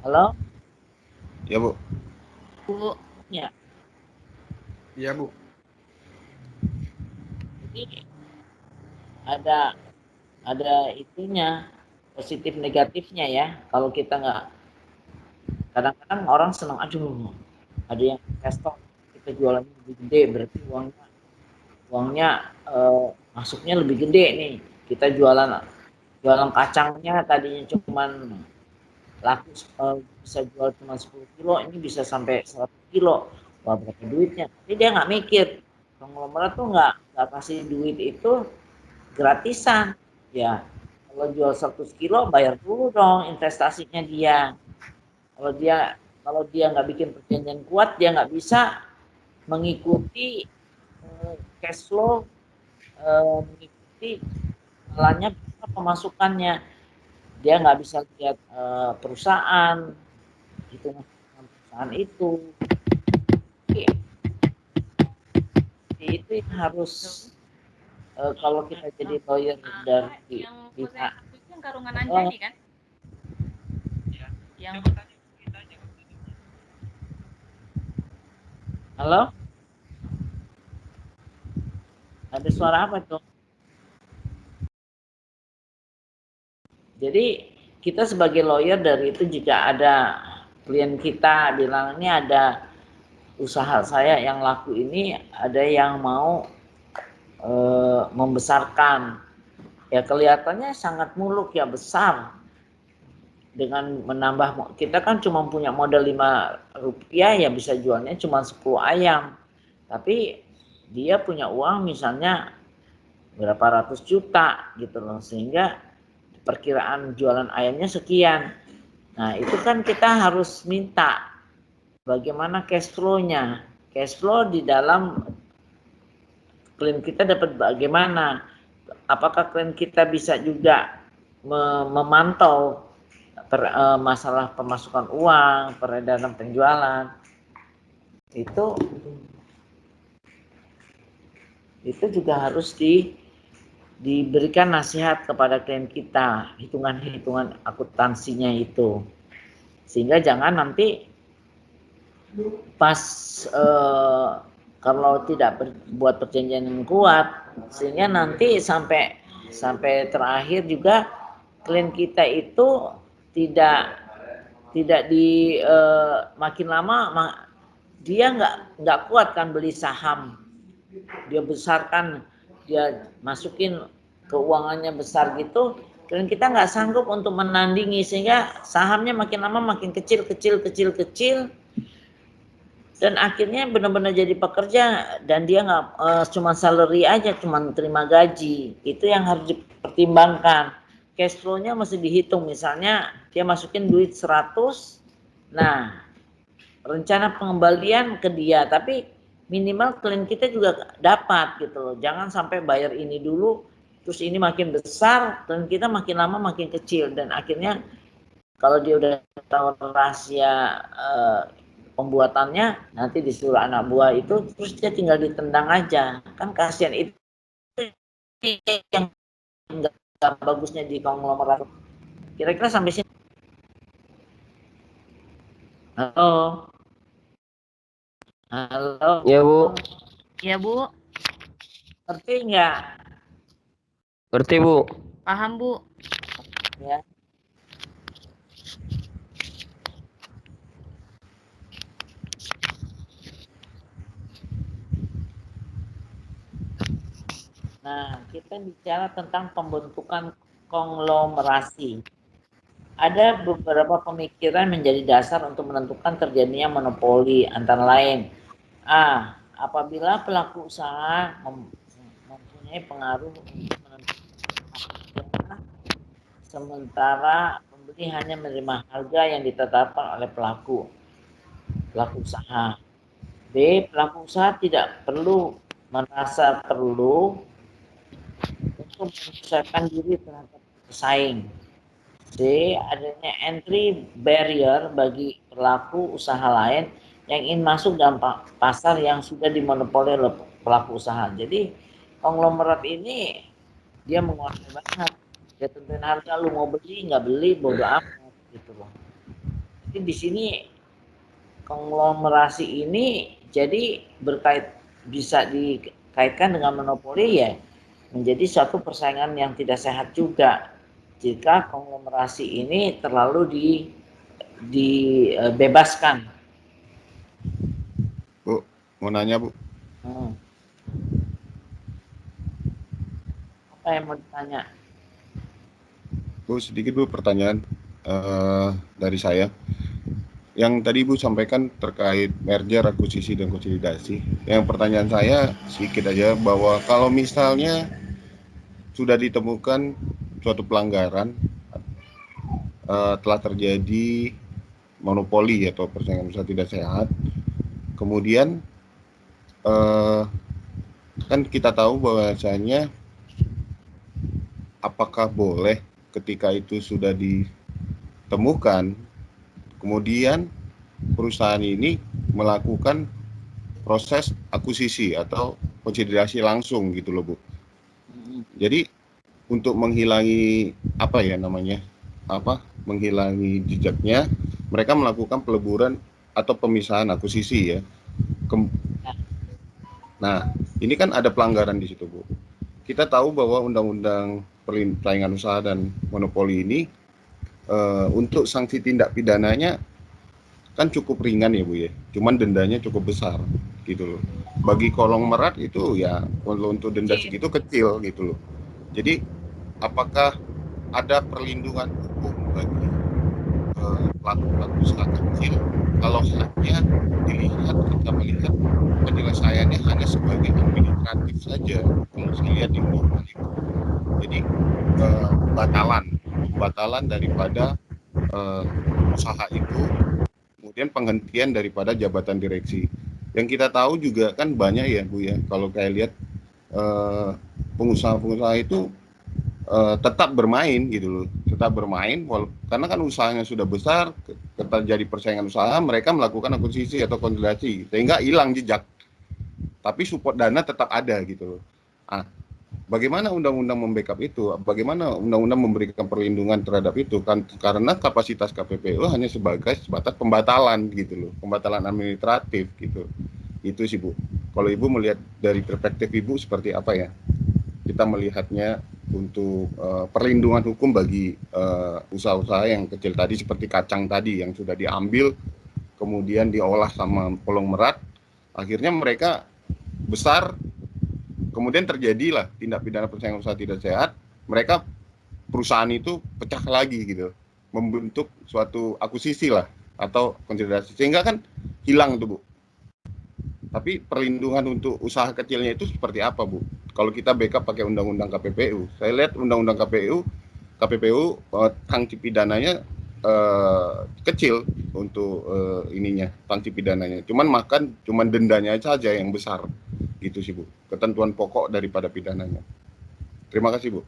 Halo? Ya, Bu. Bu. Ya. Iya, Bu. Jadi ada itunya, positif negatifnya ya. Kalau kita nggak, kadang-kadang orang senang, aduh, ada yang investor, kita jualannya lebih gede, berarti uangnya masuknya lebih gede nih. Kita jualan kacangnya tadinya cuman laku bisa jual cuma 10 kilo, ini bisa sampai 100 kilo. Wah, berapa duitnya? Tapi dia nggak mikir, konglomerat tuh nggak kasih duit itu gratisan. Ya, kalau jual 100 kilo bayar dulu dong investasinya dia. Kalau dia nggak bikin perjanjian kuat, dia nggak bisa mengikuti cash flow, mengikuti jalannya pemasukannya. Dia nggak bisa lihat perusahaan, perusahaan itu. Itu yang harus kalau kita jadi lawyer dari yang Karungan Anjani kan? Yang halo? Ada suara apa tuh? Jadi kita sebagai lawyer dari itu, jika ada klien kita bilang ini ada usaha saya yang laku ini, ada yang mau membesarkan, ya kelihatannya sangat muluk ya, besar, dengan menambah, kita kan cuma punya modal 5 rupiah ya bisa jualnya cuma 10 ayam, tapi dia punya uang misalnya berapa ratus juta gitu loh, sehingga perkiraan jualan ayamnya sekian. Nah itu kan kita harus minta bagaimana cash flow-nya, cash flow di dalam klien kita dapat bagaimana, apakah klien kita bisa juga memantau masalah pemasukan uang, peredaran penjualan, itu juga harus diberikan nasihat kepada klien kita, hitungan-hitungan akuntansinya itu, sehingga jangan nanti pas kalau tidak buat perjanjian yang kuat, sehingga nanti sampai terakhir juga klien kita itu tidak makin lama dia nggak kuat kan beli saham, dia besarkan, dia masukin keuangannya besar gitu, klien kita nggak sanggup untuk menandingi, sehingga sahamnya makin lama makin kecil, dan akhirnya benar-benar jadi pekerja, dan dia nggak cuma salary aja, cuma terima gaji. Itu yang harus dipertimbangkan. Cash flow-nya mesti dihitung, misalnya dia masukin duit 100, nah rencana pengembalian ke dia, tapi minimal klien kita juga dapat gitu loh. Jangan sampai bayar ini dulu, terus ini makin besar, klien kita makin lama makin kecil, dan akhirnya kalau dia udah tahu rahasia pembuatannya, nanti disuruh anak buah itu, terus dia tinggal ditendang aja, kan kasihan. Itu yang nggak bagusnya di konglomerat. Kira-kira sampai sini. Halo. Halo. Ya Bu, Iya Bu, Ngerti nggak? ngerti Bu. paham Bu. Ya. Nah, kita bicara tentang pembentukan konglomerasi. Ada beberapa pemikiran menjadi dasar untuk menentukan terjadinya monopoli, antara lain A. Apabila pelaku usaha mempunyai pengaruh untuk menentukan harga, sementara pembeli hanya menerima harga yang ditetapkan oleh pelaku usaha. B. Pelaku usaha tidak perlu merasa perlu untuk menyesuaikan diri terhadap pesaing. C. Adanya entry barrier bagi pelaku usaha lain yang ingin masuk dalam pasar yang sudah dimonopoli oleh pelaku usaha. Jadi konglomerat ini dia menguasai banget. Dia tentuin harga, lu mau beli nggak beli bodo amat gitu loh. Jadi di sini konglomerasi ini jadi bisa dikaitkan dengan monopoli ya, menjadi suatu persaingan yang tidak sehat juga jika konglomerasi ini terlalu dibebaskan. Bu, mau nanya Bu. Apa yang mau ditanya? Bu, sedikit Bu pertanyaan dari saya. Yang tadi Ibu sampaikan terkait merger, akuisisi, dan konsolidasi. Yang pertanyaan saya sedikit aja bahwa kalau misalnya sudah ditemukan suatu pelanggaran, telah terjadi monopoli atau persaingan usaha tidak sehat, kemudian kan kita tahu bahwasanya apakah boleh ketika itu sudah ditemukan, kemudian perusahaan ini melakukan proses akuisisi atau konsolidasi langsung gitu loh Bu. Jadi untuk menghilangi menghilangi jejaknya, mereka melakukan peleburan atau pemisahan akuisisi ya. Nah, ini kan ada pelanggaran di situ Bu. Kita tahu bahwa Undang-Undang Persaingan Usaha dan Monopoli ini untuk sanksi tindak pidananya kan cukup ringan ya Bu ya, cuman dendanya cukup besar gitu loh. Bagi konglomerat itu ya kalau untuk denda segitu kecil gitu loh. Jadi apakah ada perlindungan hukum bagi pelaku-pelaku usaha kecil kalau hanya kita melihat penyelesaiannya hanya sebagai administratif saja kalau saya lihat di undang itu. Jadi batalan daripada usaha itu, kemudian penghentian daripada jabatan direksi. Yang kita tahu juga kan banyak ya Bu ya, kalau kayak lihat pengusaha-pengusaha itu tetap bermain gitu loh, karena kan usahanya sudah besar, terjadi persaingan usaha, mereka melakukan akuisisi atau konsolidasi sehingga hilang jejak, tapi support dana tetap ada gitu loh. Bagaimana undang-undang membackup itu? Bagaimana undang-undang memberikan perlindungan terhadap itu? Kan karena kapasitas KPPU hanya sebatas pembatalan gitu loh, pembatalan administratif gitu. Itu sih Bu. Kalau Ibu melihat dari perspektif Ibu seperti apa ya? Kita melihatnya untuk perlindungan hukum bagi usaha-usaha yang kecil tadi seperti kacang tadi yang sudah diambil kemudian diolah sama konglomerat, akhirnya mereka besar. Kemudian terjadilah tindak pidana persaingan usaha tidak sehat, mereka perusahaan itu pecah lagi gitu, membentuk suatu akuisisi lah atau konsolidasi, sehingga kan hilang tuh Bu. Tapi perlindungan untuk usaha kecilnya itu seperti apa Bu? Kalau kita backup pakai undang-undang KPPU, saya lihat undang-undang KPPU sanksi pidananya kecil untuk sanksi pidananya, cuman dendanya saja yang besar. Gitu sih Bu, ketentuan pokok daripada pidananya. Terima kasih Bu.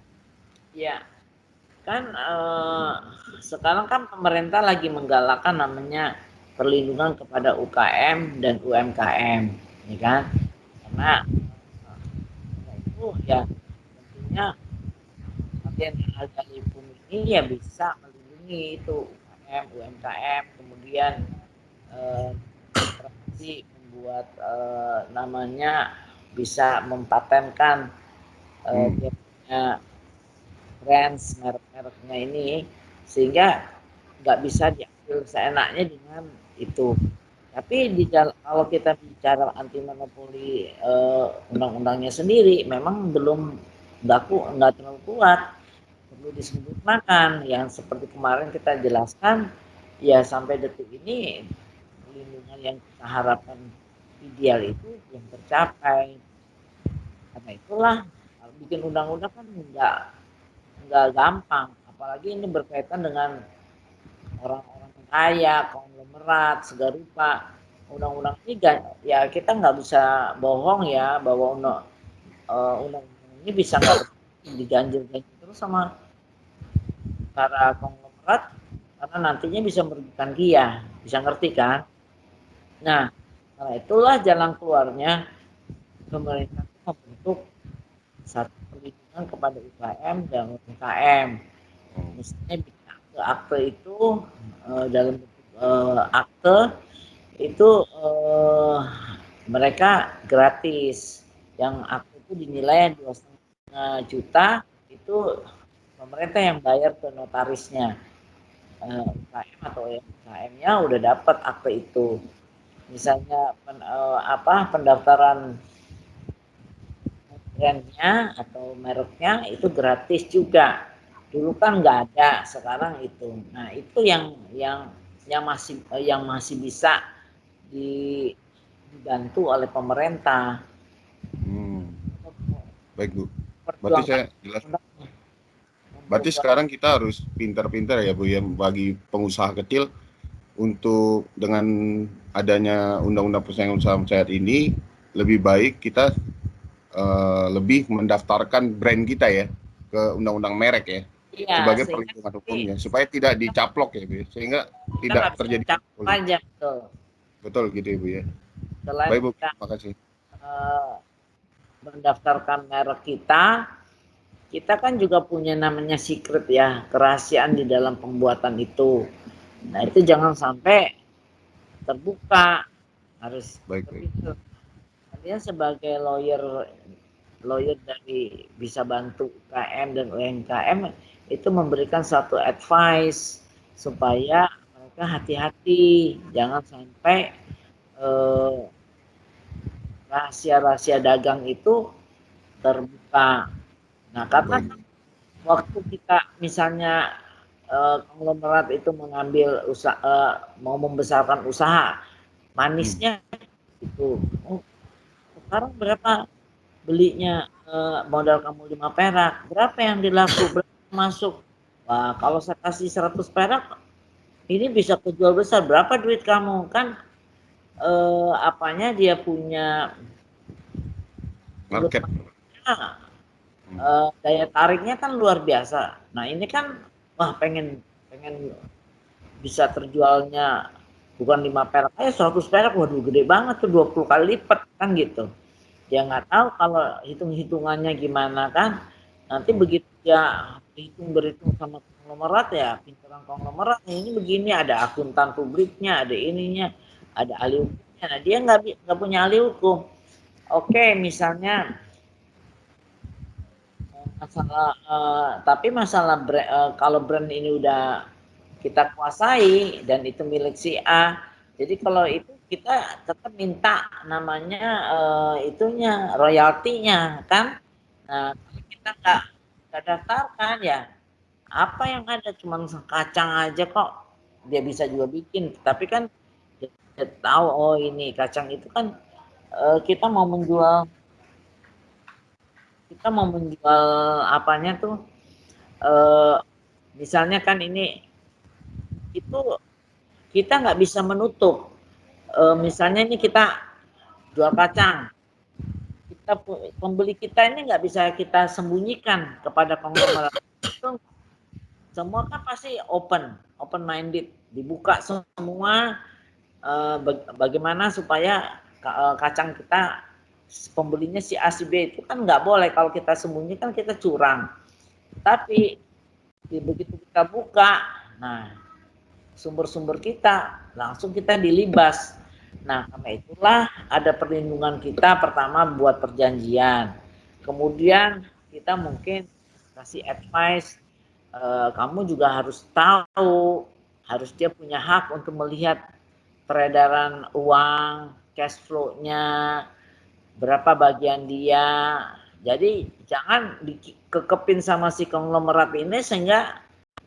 Ya, kan sekarang kan pemerintah lagi menggalakkan namanya perlindungan kepada UKM dan UMKM, ya kan? Karena itu ya namanya bagian yang ada hukum ini ya bisa melindungi itu UMKM, kemudian membuat namanya bisa mempatenkan dia punya brands merek-mereknya ini, sehingga nggak bisa diambil seenaknya dengan itu. Tapi kalau kita bicara anti monopoli undang-undangnya sendiri memang belum nggak terlalu kuat, perlu disempurnakan. Yang seperti kemarin kita jelaskan, ya sampai detik ini perlindungan yang kita harapkan ideal itu belum tercapai. Karena itulah bikin undang-undang kan nggak gampang, apalagi ini berkaitan dengan orang-orang kaya, konglomerat, segala rupa. Undang-undang ini ya kita nggak bisa bohong ya bahwa undang-undang ini bisa nggak diganjil-ganjil terus sama para konglomerat, karena nantinya bisa merugikan dia, bisa ngerti kan? Nah, karena itulah jalan keluarnya pemerintah itu membentuk satu perlindungan kepada UKM dan UMKM. Misalnya akte itu dalam bentuk akte itu mereka gratis. Yang akte itu dinilai 2,5 juta, itu pemerintah yang bayar ke notarisnya. UKM atau UMKM-nya udah dapat akte itu. Misalnya pendaftaran brandnya atau mereknya itu gratis juga. Dulu kan nggak ada, sekarang itu. Nah itu yang masih bisa dibantu oleh pemerintah. Baik Bu. Berarti saya jelas. Berarti sekarang kita harus pintar-pintar ya Bu ya, bagi pengusaha kecil untuk dengan adanya undang-undang persaingan usaha saat ini, lebih baik kita lebih mendaftarkan brand kita ya ke undang-undang merek ya, sebagai perlindungan hukumnya supaya tidak dicaplok ya Bu, sehingga tidak terjadi aja, betul gitu ya Bu ya. Selain baik Bu, kita terima kasih. Mendaftarkan merek kita kan juga punya namanya secret ya, kerahasiaan di dalam pembuatan itu. Nah itu jangan sampai terbuka, harus berpikir. Artinya sebagai lawyer dari bisa bantu UKM dan UMKM itu memberikan satu advice supaya mereka hati-hati, jangan sampai rahasia-rahasia dagang itu terbuka. Nah karena waktu kita misalnya konglomerat itu mengambil mau membesarkan usaha, manisnya itu sekarang berapa belinya, modal kamu 5 perak, berapa yang dilaku, berapa masuk. Wah kalau saya kasih 100 perak ini bisa kejual besar, berapa duit kamu kan, dia punya market, daya tariknya kan luar biasa. Nah ini kan wah pengen bisa terjualnya bukan 5 perak aja 100 perak, waduh gede banget tuh, 20 kali lipat kan gitu. Dia nggak tahu kalau hitung-hitungannya gimana kan, nanti begitu dia berhitung sama konglomerat ya, pintaran konglomerat ini begini, ada akuntan publiknya, ada ininya, ada ahli hukumnya. Nah dia nggak punya ahli hukum. Oke misalnya tapi masalah kalau brand ini udah kita kuasai dan itu milik si A, jadi kalau itu kita tetap minta namanya itunya royaltinya kan. Nah kalau kita nggak daftarkan ya apa yang ada, cuma kacang aja kok dia bisa juga bikin, tapi kan dia tahu oh ini kacang itu kan kita mau menjual apanya tuh, misalnya kan ini itu kita nggak bisa menutup, misalnya ini kita jual kacang, pembeli kita ini nggak bisa kita sembunyikan kepada konglomerat. Itu semua kan pasti open minded, dibuka semua, bagaimana supaya kacang kita pembelinya si A si B, itu kan nggak boleh. Kalau kita sembunyikan kita curang. Tapi begitu kita buka, nah sumber-sumber kita langsung kita dilibas. Nah, karena itulah ada perlindungan kita. Pertama buat perjanjian, kemudian kita mungkin kasih advice, kamu juga harus tahu, harus dia punya hak untuk melihat peredaran uang, cash flow-nya, berapa bagian dia. Jadi jangan dikekepin sama si konglomerat ini sehingga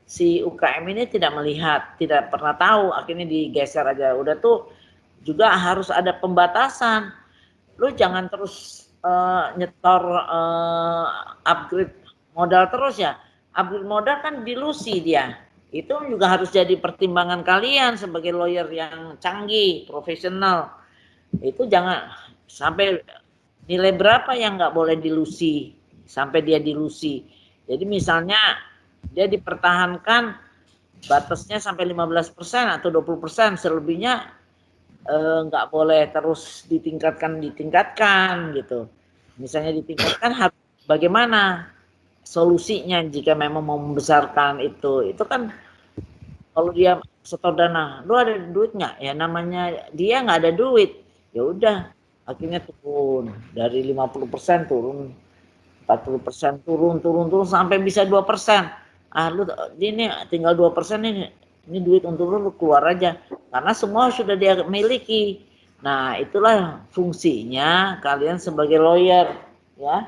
si UKM ini tidak melihat, tidak pernah tahu, akhirnya digeser aja. Udah tuh juga harus ada pembatasan. Lu jangan terus nyetor upgrade modal terus ya. Upgrade modal kan dilusi dia. Itu juga harus jadi pertimbangan kalian sebagai lawyer yang canggih, profesional. Itu jangan sampai nilai berapa yang nggak boleh dilusi sampai dia dilusi. Jadi misalnya dia dipertahankan batasnya sampai 15% atau 20%, selebihnya nggak boleh terus ditingkatkan gitu. Misalnya ditingkatkan, bagaimana solusinya jika memang mau membesarkan itu kan kalau dia setor dana, lu ada duit nggak? Ya namanya dia nggak ada duit, ya udah akhirnya turun dari 50% turun 40%, turun sampai bisa 2%. Lu ini tinggal 2% ini duit untuk lu keluar aja karena semua sudah dia miliki. Nah, itulah fungsinya kalian sebagai lawyer ya.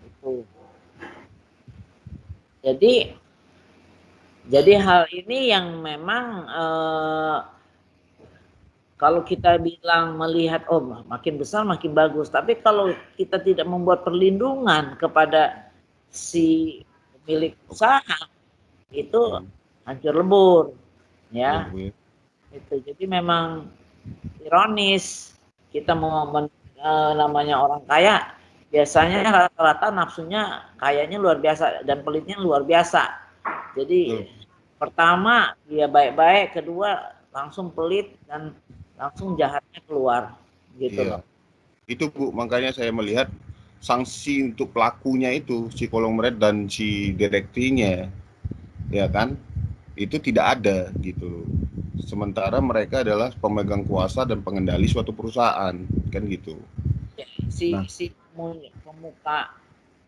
Itu. Jadi hal ini yang memang kalau kita bilang melihat makin besar makin bagus, tapi kalau kita tidak membuat perlindungan kepada si pemilik usaha itu hancur lebur ya. Itu jadi memang ironis kita mau namanya orang kaya biasanya rata-rata nafsunya kayaknya luar biasa dan pelitnya luar biasa. Jadi pertama dia baik-baik, kedua langsung pelit dan langsung jahatnya keluar gitu loh. Itu Bu, makanya saya melihat sanksi untuk pelakunya itu si konglomerat dan si direkturnya ya kan itu tidak ada gitu. Sementara mereka adalah pemegang kuasa dan pengendali suatu perusahaan kan gitu. Si pemuka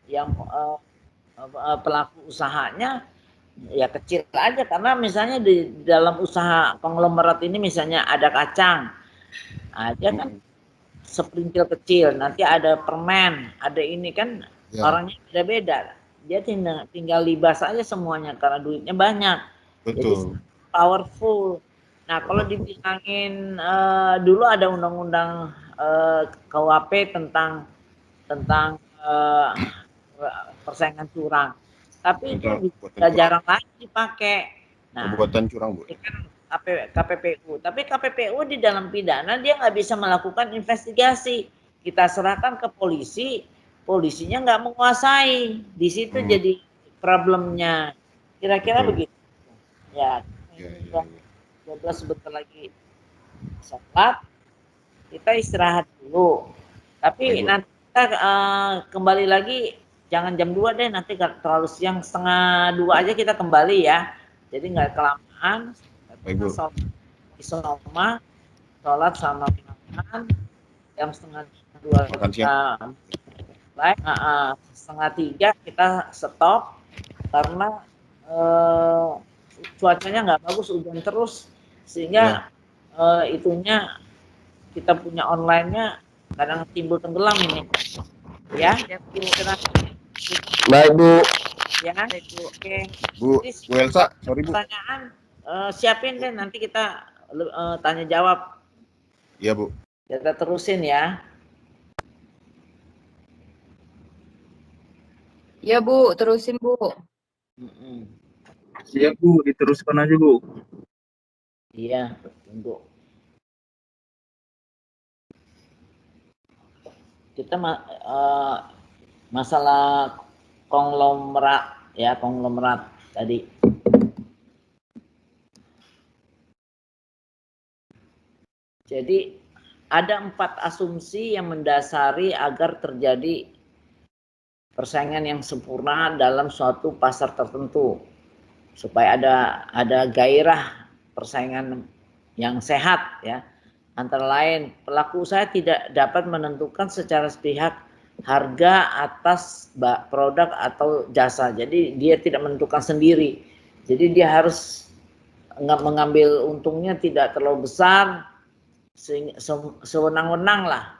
yang pelaku usahanya ya kecil aja karena misalnya di dalam usaha konglomerat ini misalnya ada kacang, dia kan seperintil kecil, nanti ada permen, ada ini kan orangnya beda-beda, dia tinggal libas aja semuanya karena duitnya banyak. Betul. Jadi powerful. Nah kalau dibilangin dulu ada undang-undang KUHP tentang persaingan curang. Tapi itu juga jarang lagi dipakai. Nah, perbuatan curang Bu. Kan KPPU. Tapi KPPU di dalam pidana dia nggak bisa melakukan investigasi. Kita serahkan ke polisi, polisinya nggak menguasai. Di situ jadi problemnya. Kira-kira begitu. Ya, 12 sebentar lagi sholat. Kita istirahat dulu. Tapi nanti kita kembali lagi. Jangan jam 2 deh, nanti terlalu siang, 1:30 aja kita kembali ya. Jadi nggak kelamaan. Sholat sama makan, jam 2:30 kita mulai, 2:30 kita stop karena cuacanya nggak bagus, hujan terus sehingga itunya kita punya online-nya kadang timbul tenggelam ini ya. Baik Bu. Ya, oke. Bu Elsa, sorry Bu. Pertanyaan siapin deh, nanti kita tanya jawab. Iya Bu. Kita terusin ya. Ya Bu, terusin Bu. Siap Bu, diteruskan aja Bu. Iya, tunggu. Kita masalah konglomerat ya, konglomerat tadi. Jadi Ada 4 asumsi yang mendasari agar terjadi persaingan yang sempurna dalam suatu pasar tertentu, supaya ada gairah persaingan yang sehat ya. Antara lain, pelaku usaha tidak dapat menentukan secara sepihak harga atas produk atau jasa. Jadi dia tidak menentukan sendiri. Jadi dia harus mengambil untungnya tidak terlalu besar, sewenang-wenang lah.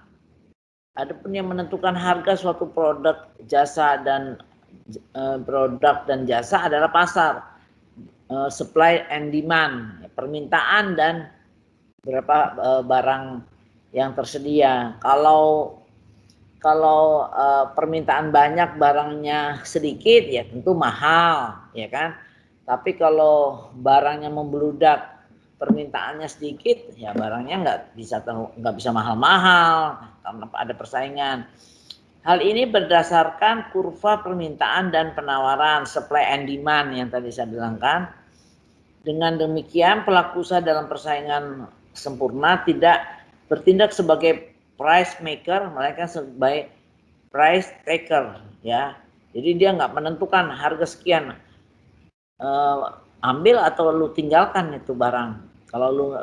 Adapun yang menentukan harga suatu produk, jasa dan produk dan jasa adalah pasar, supply and demand, permintaan dan berapa barang yang tersedia. Kalau permintaan banyak, barangnya sedikit, ya tentu mahal, ya kan. Tapi kalau barangnya membludak, permintaannya sedikit, ya barangnya nggak bisa mahal-mahal karena ada persaingan. Hal ini berdasarkan kurva permintaan dan penawaran, supply and demand yang tadi saya bilangkan. Dengan demikian, pelaku usaha dalam persaingan sempurna tidak bertindak sebagai price maker, melainkan sebagai price taker, ya. Jadi dia nggak menentukan harga sekian, ambil atau lu tinggalkan itu barang. Kalau lu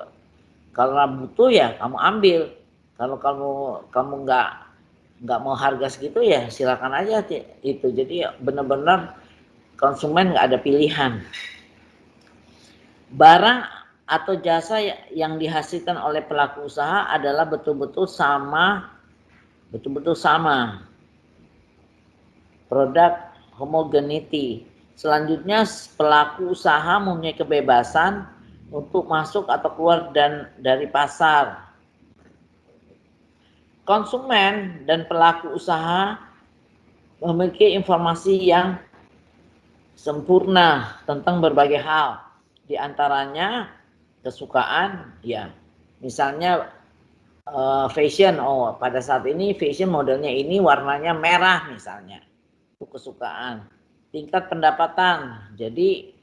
karena butuh ya kamu ambil. Kalau kamu nggak mau harga segitu ya silakan aja itu. Jadi benar-benar konsumen nggak ada pilihan. Barang atau jasa yang dihasilkan oleh pelaku usaha adalah betul-betul sama. Produk homogeneity. Selanjutnya, pelaku usaha mempunyai kebebasan untuk masuk atau keluar dari pasar. Konsumen dan pelaku usaha memiliki informasi yang sempurna tentang berbagai hal. Di antaranya kesukaan, ya. Misalnya fashion, pada saat ini fashion modelnya ini warnanya merah misalnya. Itu kesukaan. Tingkat pendapatan, jadi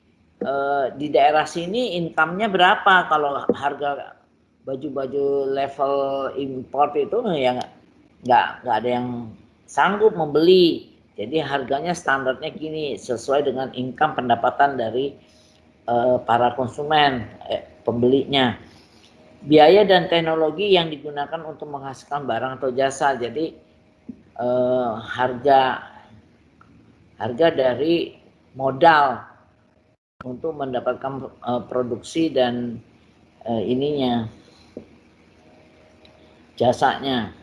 di daerah sini income-nya berapa. Kalau harga baju-baju level import itu ya nggak ada yang sanggup membeli. Jadi harganya standarnya gini, sesuai dengan income pendapatan dari para konsumen, pembelinya. Biaya dan teknologi yang digunakan untuk menghasilkan barang atau jasa. Jadi harga dari modal untuk mendapatkan produksi dan jasanya.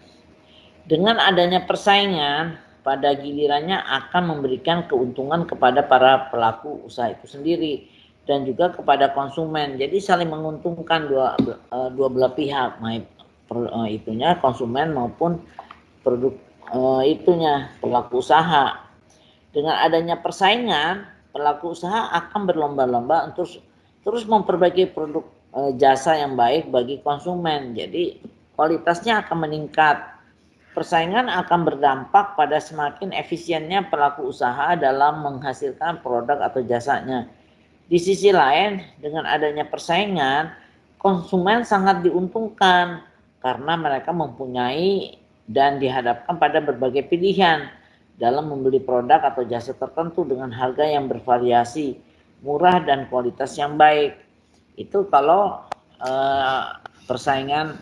Dengan adanya persaingan, pada gilirannya akan memberikan keuntungan kepada para pelaku usaha itu sendiri dan juga kepada konsumen. Jadi saling menguntungkan dua belah pihak, itunya konsumen maupun produk pelaku usaha. Dengan adanya persaingan, pelaku usaha akan berlomba-lomba untuk terus memperbaiki produk jasa yang baik bagi konsumen. Jadi kualitasnya akan meningkat. Persaingan akan berdampak pada semakin efisiennya pelaku usaha dalam menghasilkan produk atau jasanya. Di sisi lain, dengan adanya persaingan, konsumen sangat diuntungkan karena mereka mempunyai dan dihadapkan pada berbagai pilihan dalam membeli produk atau jasa tertentu dengan harga yang bervariasi, murah dan kualitas yang baik. Itu kalau persaingan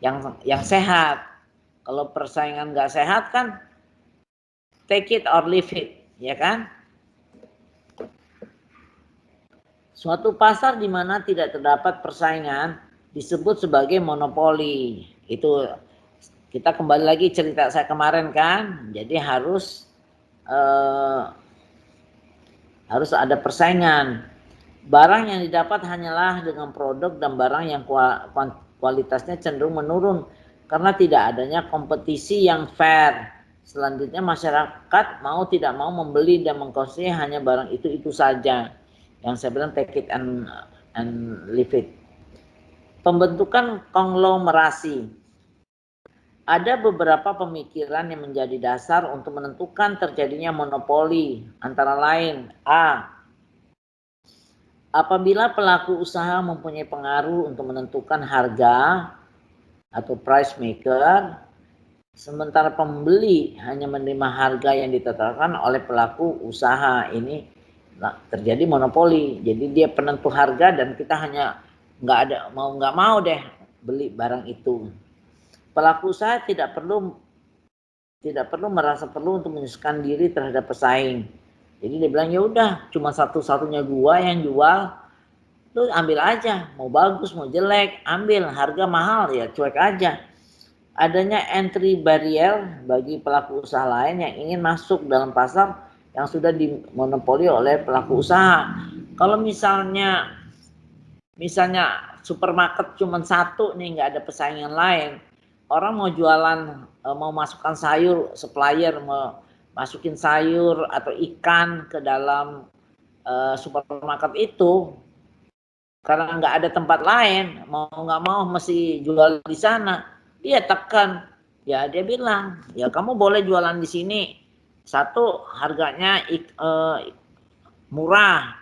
yang sehat. Kalau persaingan nggak sehat kan take it or leave it, ya kan? Suatu pasar di mana tidak terdapat persaingan disebut sebagai monopoli. Itu kita kembali lagi cerita saya kemarin kan. Jadi harus ada persaingan. Barang yang didapat hanyalah dengan produk dan barang yang kualitasnya cenderung menurun karena tidak adanya kompetisi yang fair. Selanjutnya masyarakat mau tidak mau membeli dan mengkonsumsi hanya barang itu saja. Yang saya bilang take it and leave it. Pembentukan konglomerasi. Ada beberapa pemikiran yang menjadi dasar untuk menentukan terjadinya monopoli, antara lain A. Apabila pelaku usaha mempunyai pengaruh untuk menentukan harga atau price maker, sementara pembeli hanya menerima harga yang ditetapkan oleh pelaku usaha. Ini terjadi monopoli. Jadi dia penentu harga dan kita hanya nggak mau deh beli barang itu. Pelaku usaha tidak perlu merasa perlu untuk menyesuaikan diri terhadap pesaing. Jadi dia bilang ya udah, cuma satu-satunya gua yang jual, lu ambil aja, mau bagus mau jelek ambil, harga mahal ya cuek aja. Adanya entry barrier bagi pelaku usaha lain yang ingin masuk dalam pasar yang sudah dimonopoli oleh pelaku usaha. Kalau misalnya supermarket cuma satu nih, nggak ada pesaing yang lain, orang mau jualan, mau masukkan sayur, supplier mau masukin sayur atau ikan ke dalam supermarket itu, karena nggak ada tempat lain, mau nggak mau mesti jual di sana, dia tekan. Ya dia bilang, ya kamu boleh jualan di sini, satu harganya murah,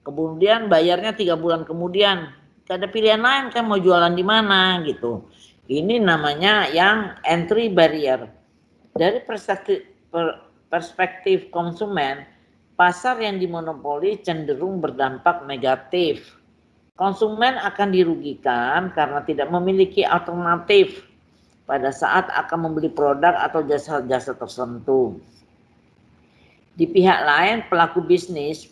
kemudian bayarnya 3 bulan kemudian. Gak ada pilihan lain kan mau jualan di mana gitu. Ini namanya yang entry barrier. Dari perspektif konsumen, pasar yang dimonopoli cenderung berdampak negatif. Konsumen akan dirugikan karena tidak memiliki alternatif pada saat akan membeli produk atau jasa-jasa tertentu. Di pihak lain, pelaku bisnis,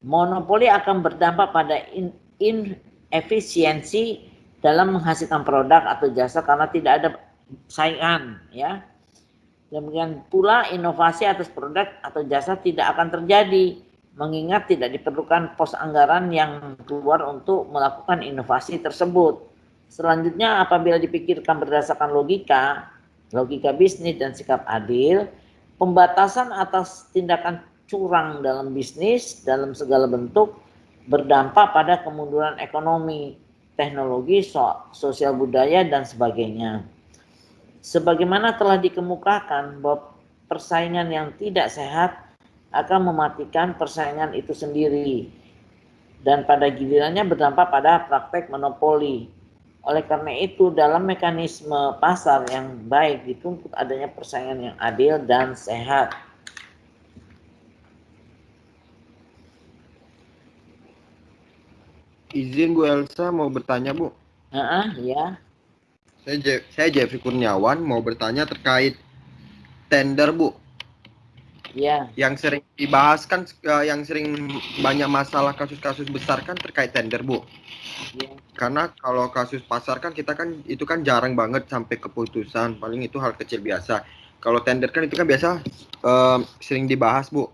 monopoli akan berdampak pada inefisiensi dalam menghasilkan produk atau jasa karena tidak ada saingan, ya. Demikian pula inovasi atas produk atau jasa tidak akan terjadi, mengingat tidak diperlukan pos anggaran yang keluar untuk melakukan inovasi tersebut. Selanjutnya, apabila dipikirkan berdasarkan logika bisnis dan sikap adil, pembatasan atas tindakan curang dalam bisnis dalam segala bentuk berdampak pada kemunduran ekonomi, teknologi, sosial budaya, dan sebagainya. Sebagaimana telah dikemukakan bahwa persaingan yang tidak sehat akan mematikan persaingan itu sendiri dan pada gilirannya berdampak pada praktek monopoli. Oleh karena itu, dalam mekanisme pasar yang baik dituntut adanya persaingan yang adil dan sehat. Izin Bu Elsa mau bertanya Bu. Ya. Saya Jeffrey Kurniawan mau bertanya terkait tender Bu. Ya. Yang sering dibahas kan, yang sering banyak masalah kasus-kasus besar kan terkait tender Bu. Ya. Karena kalau kasus pasar kan kita kan itu kan jarang banget sampai keputusan, paling itu hal kecil biasa. Kalau tender kan itu kan biasa sering dibahas Bu.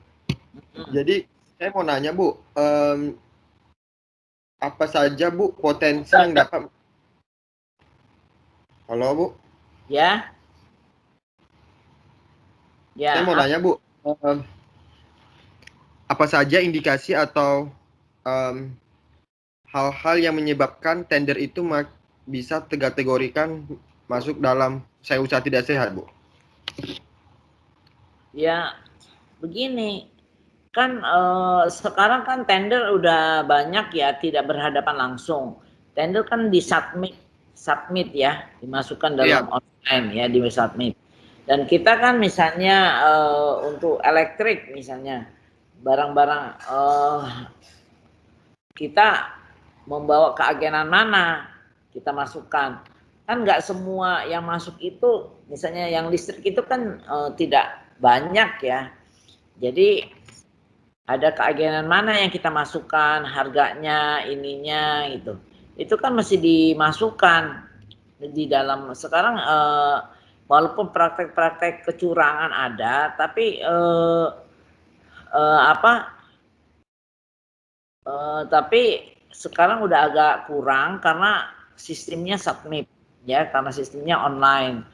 Jadi saya mau nanya Bu, apa saja Bu potensi yang dapat? Halo Bu? Ya. Ya. Saya mau nanya Bu, apa saja indikasi atau hal-hal yang menyebabkan tender itu bisa terkategorikan masuk dalam usaha tidak sehat Bu? Ya, begini. Kan sekarang kan tender udah banyak ya, tidak berhadapan langsung. Tender kan submit ya, dimasukkan dalam online ya, di submit. Dan kita kan misalnya untuk elektrik misalnya, barang-barang kita membawa keagenan mana kita masukkan. Kan nggak semua yang masuk itu, misalnya yang listrik itu kan tidak banyak ya. Jadi ada keagenan mana yang kita masukkan, harganya, ininya gitu. Itu kan mesti dimasukkan di dalam. Sekarang walaupun praktek-praktek kecurangan ada, tapi tapi sekarang udah agak kurang karena sistemnya submit ya, karena sistemnya online.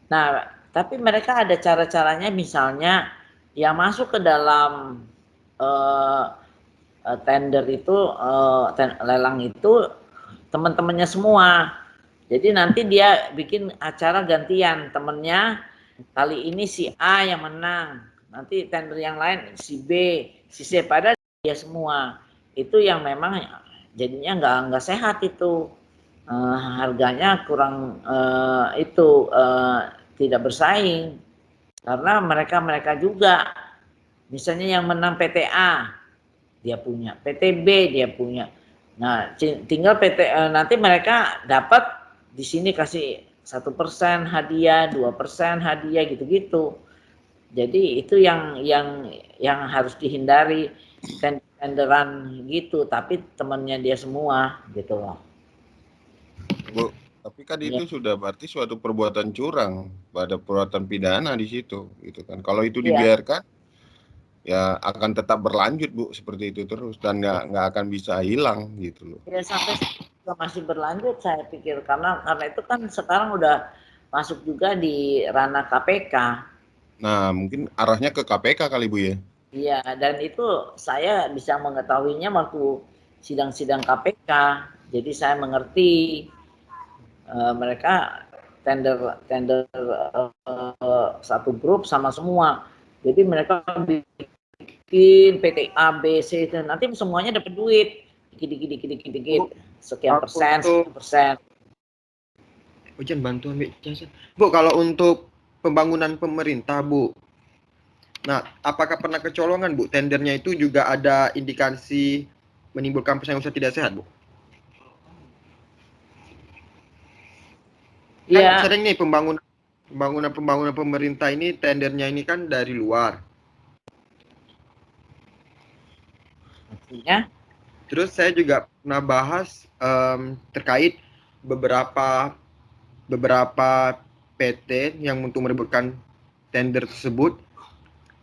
Nah, tapi mereka ada cara-caranya, misalnya yang masuk ke dalam tender itu, lelang itu teman-temannya semua. Jadi nanti dia bikin acara gantian, temennya kali ini si A yang menang, nanti tender yang lain si B, si C, padahal dia semua. Itu yang memang jadinya nggak sehat itu. harganya kurang tidak bersaing karena mereka juga misalnya yang menang PTA dia punya, PTB dia punya. Nah, tinggal nanti mereka dapat di sini kasih 1% hadiah, 2% hadiah gitu-gitu. Jadi itu yang harus dihindari tenderan gitu, tapi temannya dia semua gitu loh. Bu, tapi kan itu sudah berarti suatu perbuatan curang, pada perbuatan pidana di situ, gitu kan. Kalau itu dibiarkan, ya akan tetap berlanjut Bu seperti itu terus dan nggak akan bisa hilang gitu loh. Ya sampai juga masih berlanjut saya pikir karena itu kan sekarang udah masuk juga di ranah KPK. Nah mungkin arahnya ke KPK kali Bu ya. Iya dan itu saya bisa mengetahuinya waktu sidang-sidang KPK. Jadi saya mengerti mereka tender satu grup sama semua. Jadi mereka bikin PT A, B, C, dan nanti semuanya dapat duit. Dikit, sekian persen, sekian persen. Ujian bantu ambil jasa. Bu, kalau untuk pembangunan pemerintah, Bu. Nah, apakah pernah kecolongan, Bu? Tendernya itu juga ada indikasi menimbulkan persaingan usaha tidak sehat, Bu? Kan sering nih pembangunan pemerintah ini tendernya ini kan dari luar. Maksudnya? Terus saya juga pernah bahas terkait beberapa PT yang untuk merebutkan tender tersebut,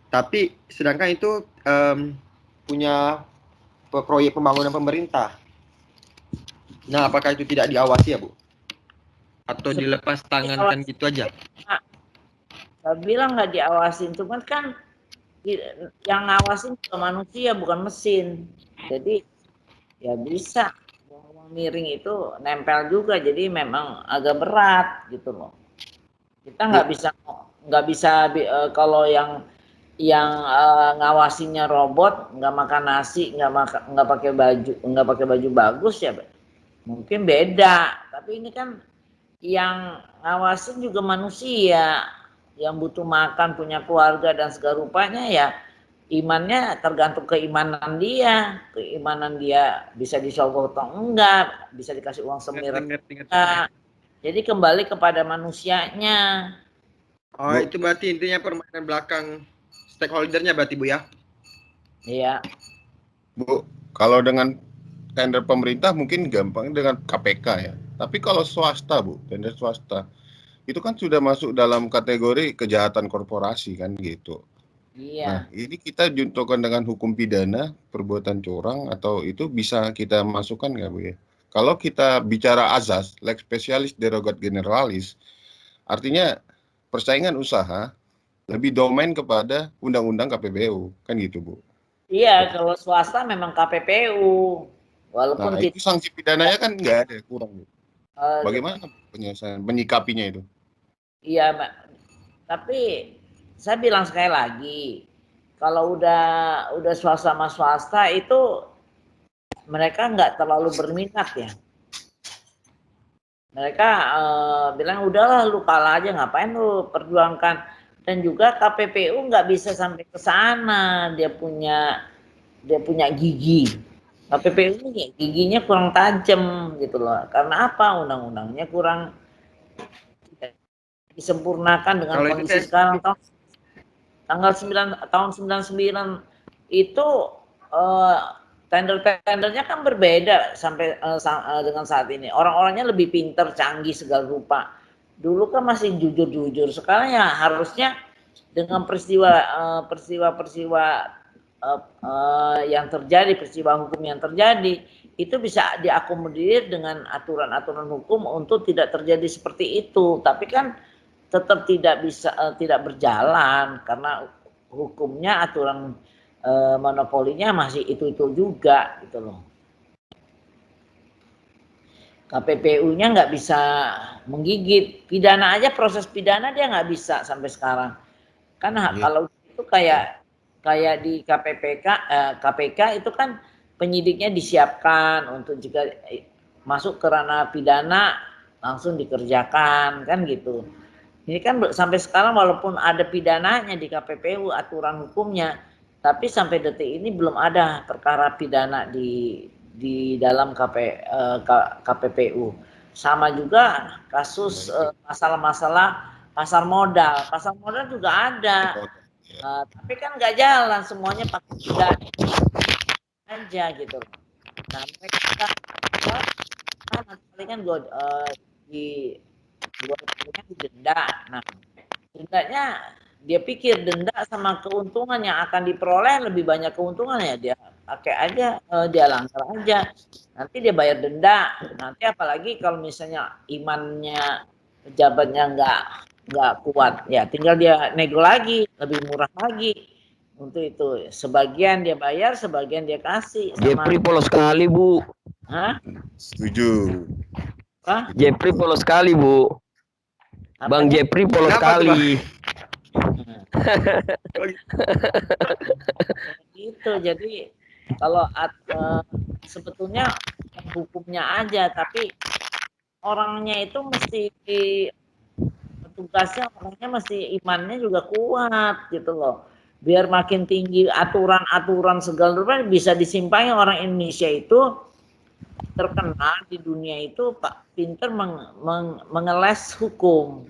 tapi sedangkan itu punya proyek pembangunan pemerintah. Nah, apakah itu tidak diawasi ya, Bu? Atau dilepas tangankan gitu aja? Saya bilang nggak diawasin, cuman kan yang ngawasin juga manusia bukan mesin. Jadi ya bisa uang miring itu nempel juga, jadi memang agak berat gitu loh. Kita nggak bisa kalau yang ngawasinya robot, nggak makan nasi, nggak pakai baju bagus ya mungkin beda. Tapi ini kan yang ngawasin juga manusia yang butuh makan, punya keluarga dan segala rupanya ya imannya tergantung keimanan dia bisa disogok atau enggak, bisa dikasih uang semirat enggak. Jadi kembali kepada manusianya. Oh, itu berarti intinya permainan belakang stakeholdernya berarti, Bu ya? Iya. Bu, kalau dengan tender pemerintah mungkin gampang dengan KPK ya. Tapi kalau swasta, Bu, tender swasta, itu kan sudah masuk dalam kategori kejahatan korporasi kan gitu. Iya. Nah, ini kita juntuhkan dengan hukum pidana, perbuatan curang, atau itu bisa kita masukkan nggak, Bu ya? Kalau kita bicara azas, lex specialis derogat generalis, artinya persaingan usaha lebih domain kepada undang-undang KPBU, kan gitu, Bu? Iya, kalau swasta memang KPPU. Walaupun Nah, itu sanksi pidananya kan nggak ada, kurang. Bagaimana penyelesaian, menyikapinya itu? Iya, Mbak. Tapi saya bilang sekali lagi, kalau udah swasta sama swasta itu mereka nggak terlalu berminat ya. Mereka bilang udahlah lu kalah aja, ngapain lu perjuangkan. Dan juga KPPU nggak bisa sampai ke sana, dia punya gigi. KPPU ini giginya kurang tajam gitu loh. Karena apa? Undang-undangnya kurang disempurnakan dengan kalau kondisi sekarang. Tanggal 9 tahun 99 itu tender-tendernya kan berbeda sampai dengan saat ini. Orang-orangnya lebih pintar, canggih segala rupa. Dulu kan masih jujur-jujur. Sekarang ya harusnya dengan peristiwa yang terjadi, peristiwa hukum yang terjadi, itu bisa diakomodir dengan aturan-aturan hukum untuk tidak terjadi seperti itu. Tapi kan tetap tidak berjalan karena hukumnya, aturan monopolinya masih itu juga gitu loh. KPPU-nya nggak bisa menggigit, pidana aja, proses pidana dia nggak bisa sampai sekarang. Karena kalau itu kayak di KPK itu kan penyidiknya disiapkan untuk jika masuk ke ranah pidana langsung dikerjakan kan gitu. Ini kan sampai sekarang walaupun ada pidananya di KPPU aturan hukumnya, tapi sampai detik ini belum ada perkara pidana di dalam KPPU. Sama juga kasus masalah-masalah pasar modal. Pasar modal juga ada, tapi kan nggak jalan, semuanya pakai pidana aja gitu. Nah mereka nanti kan di denda. Nah dendanya dia pikir denda sama keuntungan yang akan diperoleh lebih banyak keuntungannya, dia pakai aja, dia langgar aja, nanti dia bayar denda. Nanti apalagi kalau misalnya imannya pejabatnya nggak kuat, ya tinggal dia nego lagi, lebih murah lagi. Untuk itu sebagian dia bayar, sebagian dia kasih. Jeffrey polos sekali, Bu. Hah? Setuju. Hah? Jeffrey polos sekali, Bu. Bang Apanya? Jeffrey polos Kenapa tuh, sekali. Gitu. Jadi kalau sebetulnya hukumnya aja, tapi orangnya itu mesti tugasnya, orangnya mesti imannya juga kuat gitu loh. Biar makin tinggi aturan-aturan segala rupa bisa disimpangi. Orang Indonesia itu terkenal di dunia itu Pak pinter mengeles hukum.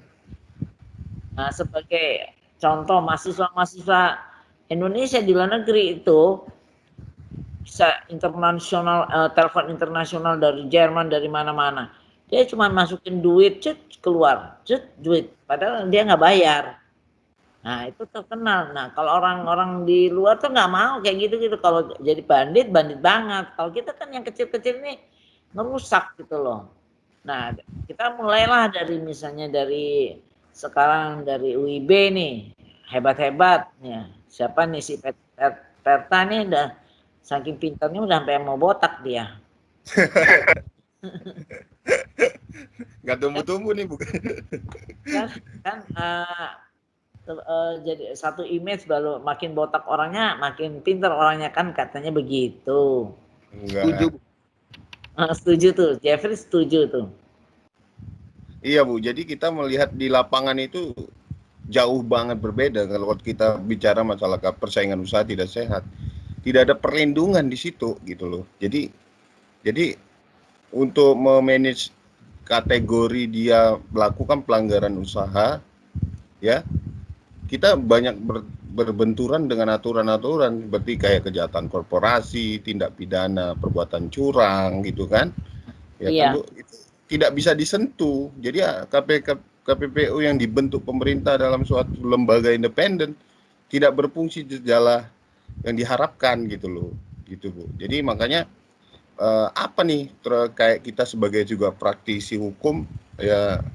Nah, sebagai contoh mahasiswa-mahasiswa Indonesia di luar negeri itu bisa internasional, telepon internasional dari Jerman, dari mana-mana. Dia cuma masukin duit, cet, keluar, cet, duit. Padahal dia nggak bayar. Nah, itu terkenal. Nah, kalau orang-orang di luar tuh nggak mau kayak gitu-gitu. Kalau jadi bandit, bandit banget. Kalau kita kan yang kecil-kecil ini merusak gitu loh. Nah, kita mulailah dari misalnya dari sekarang dari UIB nih, hebat-hebat. Ya. Siapa nih si Perta nih udah saking pintarnya udah sampai mau botak dia. Nggak tumbuh-tumbuh nih bukan? Kan jadi satu image baru makin botak orangnya makin pintar orangnya kan katanya begitu. Enggak. Setuju tuh, Jeffrey setuju tuh. Iya Bu, jadi kita melihat di lapangan itu jauh banget berbeda kalau kita bicara masalah persaingan usaha tidak sehat. Tidak ada perlindungan di situ gitu loh. Jadi untuk memanage kategori dia melakukan pelanggaran usaha, ya kita banyak berbenturan dengan aturan-aturan seperti kayak kejahatan korporasi, tindak pidana perbuatan curang gitu kan. Ya Iya. kan Bu, itu tidak bisa disentuh. Jadi ya, KPPU yang dibentuk pemerintah dalam suatu lembaga independen tidak berfungsi sejalan yang diharapkan gitu loh, gitu Bu. Jadi makanya apa nih kayak kita sebagai juga praktisi hukum ya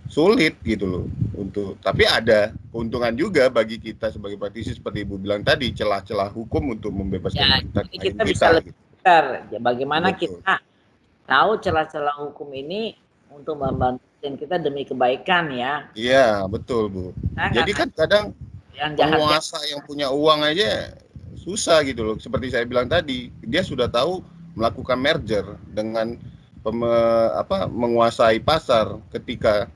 sulit gitu loh untuk, tapi ada keuntungan juga bagi kita sebagai praktisi seperti Ibu bilang tadi, celah-celah hukum untuk membebaskan Ya, jadi kita bisa lebih pintar. Ya, bagaimana Betul. kita tahu celah-celah hukum ini untuk membantu kita demi kebaikan ya. Iya betul Bu. Nah, Jadi kan kadang yang jahat penguasa yang punya uang aja susah gitu loh. Seperti saya bilang tadi, dia sudah tahu melakukan merger dengan menguasai pasar. Ketika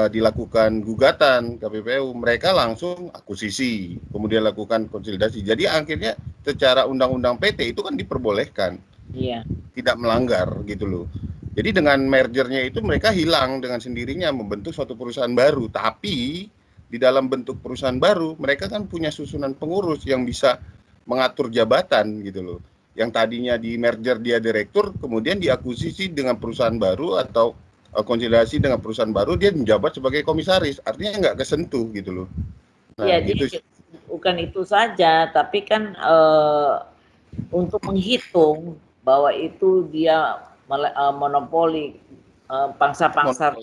dilakukan gugatan KPPU, mereka langsung akuisisi, kemudian lakukan konsolidasi. Jadi akhirnya secara undang-undang PT itu kan diperbolehkan, iya. tidak melanggar gitu loh. Jadi dengan mergernya itu mereka hilang dengan sendirinya membentuk suatu perusahaan baru. Tapi di dalam bentuk perusahaan baru mereka kan punya susunan pengurus yang bisa mengatur jabatan gitu loh. Yang tadinya di merger dia direktur, kemudian diakuisisi dengan perusahaan baru atau konsolidasi dengan perusahaan baru, dia menjabat sebagai komisaris. Artinya nggak kesentuh gitu loh. Iya, jadi bukan itu saja, tapi kan untuk menghitung bahwa itu dia monopoli pangsa-pangsa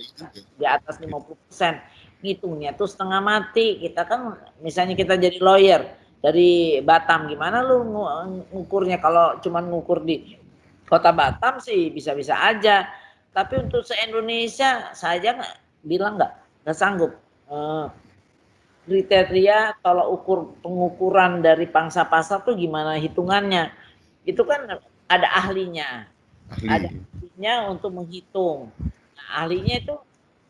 di atas 50%, ngitungnya tuh setengah mati. Kita kan misalnya kita jadi lawyer dari Batam, gimana lu ngukurnya? Kalau cuma ngukur di kota Batam sih bisa-bisa aja, tapi untuk se-Indonesia saja nggak sanggup. Kriteria tolak ukur pengukuran dari pangsa pasar tuh gimana hitungannya? Itu kan ada ahlinya. Ada ahlinya untuk menghitung. Nah, ahlinya itu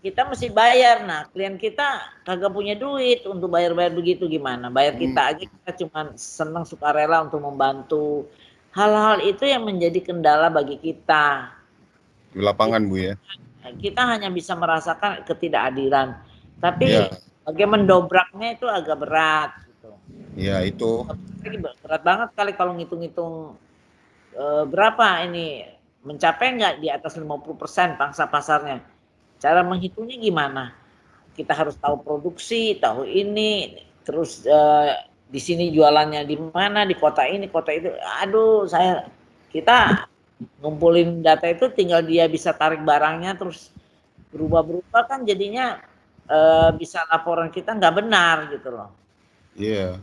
kita mesti bayar. Nah, klien kita kagak punya duit untuk bayar-bayar begitu, gimana? Bayar kita aja, kita cuma senang sukarela untuk membantu. Hal-hal itu yang menjadi kendala bagi kita. Di lapangan Bu ya. Kita hanya bisa merasakan ketidakadilan, tapi Ya. bagaimana mendobraknya itu agak berat gitu. Ya itu. Berat banget kali kalau ngitung-ngitung berapa ini, mencapai nggak di atas 50% pangsa pasarnya. Cara menghitungnya gimana? Kita harus tahu produksi, tahu ini, terus di sini jualannya di mana, di kota ini, kota itu. Aduh, kita ngumpulin data itu tinggal dia bisa tarik barangnya terus berubah-berubah kan jadinya bisa laporan kita nggak benar gitu loh. Iya.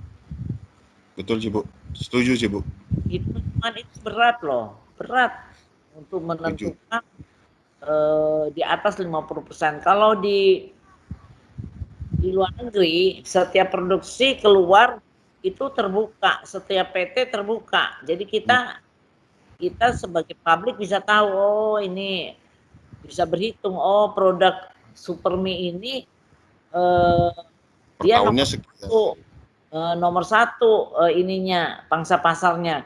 Betul sih Bu. Setuju sih Bu. Hitungan itu berat loh, berat untuk menentukan di atas 50%. Kalau di luar negeri setiap produksi keluar itu terbuka, setiap PT terbuka. Jadi kita sebagai publik bisa tahu, oh ini bisa berhitung, oh produk Supermi ini dia nomor satu ininya pangsa pasarnya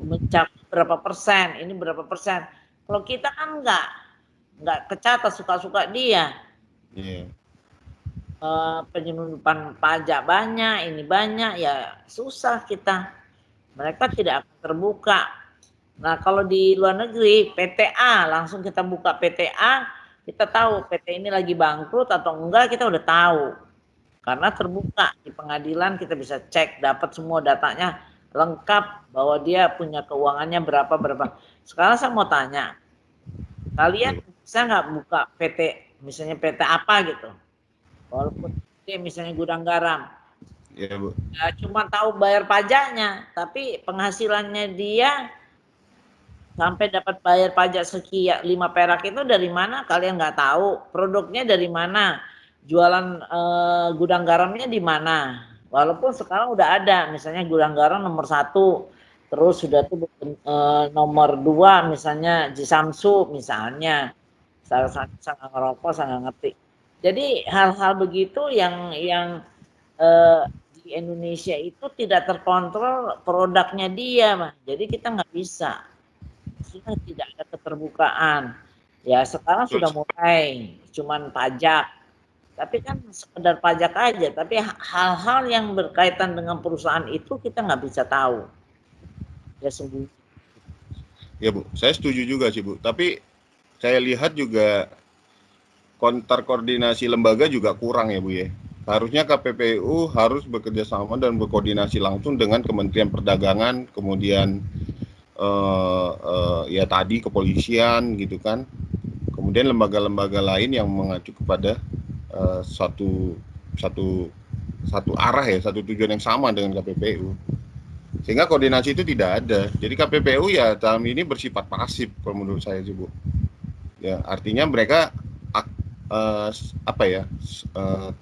mencapai berapa persen, ini berapa persen. Kalau kita kan nggak kecatat, suka-suka dia. Iya. Penyelundupan pajak banyak, ini banyak, ya susah kita. Mereka tidak akan terbuka. Nah kalau di luar negeri PTA langsung kita buka PTA, kita tahu PT ini lagi bangkrut atau enggak, kita udah tahu karena terbuka di pengadilan, kita bisa cek, dapat semua datanya lengkap bahwa dia punya keuangannya berapa. Sekarang saya mau tanya, kalian bisa nggak buka PT, misalnya PT apa gitu, walaupun dia misalnya gudang garam, ya Bu. Ya, cuma tahu bayar pajaknya, tapi penghasilannya dia sampai dapat bayar pajak sekian 5 perak itu dari mana? Kalian nggak tahu. Produknya dari mana? Jualan gudang garamnya di mana? Walaupun sekarang udah ada, misalnya gudang garam nomor 1, terus sudah tuh nomor 2, misalnya Jisamsu misalnya. Salah satu saya ngerokok, saya nggak ngerti. Jadi hal-hal begitu yang di Indonesia itu tidak terkontrol produknya dia, mah. Jadi kita nggak bisa. Sudah tidak ada keterbukaan. Ya sekarang sudah mulai cuman pajak. Tapi kan sekedar pajak aja. Tapi hal-hal yang berkaitan dengan perusahaan itu kita nggak bisa tahu. Ya sembunyi. Ya Bu, saya setuju juga sih Bu. Tapi saya lihat juga koordinasi lembaga juga kurang ya Bu ya. Harusnya KPPU harus bekerja sama dan berkoordinasi langsung dengan Kementerian Perdagangan, kemudian ya tadi kepolisian gitu kan, kemudian lembaga-lembaga lain yang mengacu kepada satu arah ya, satu tujuan yang sama dengan KPPU, sehingga koordinasi itu tidak ada. Jadi KPPU ya dalam ini bersifat pasif kalau menurut saya sih Bu. Ya artinya mereka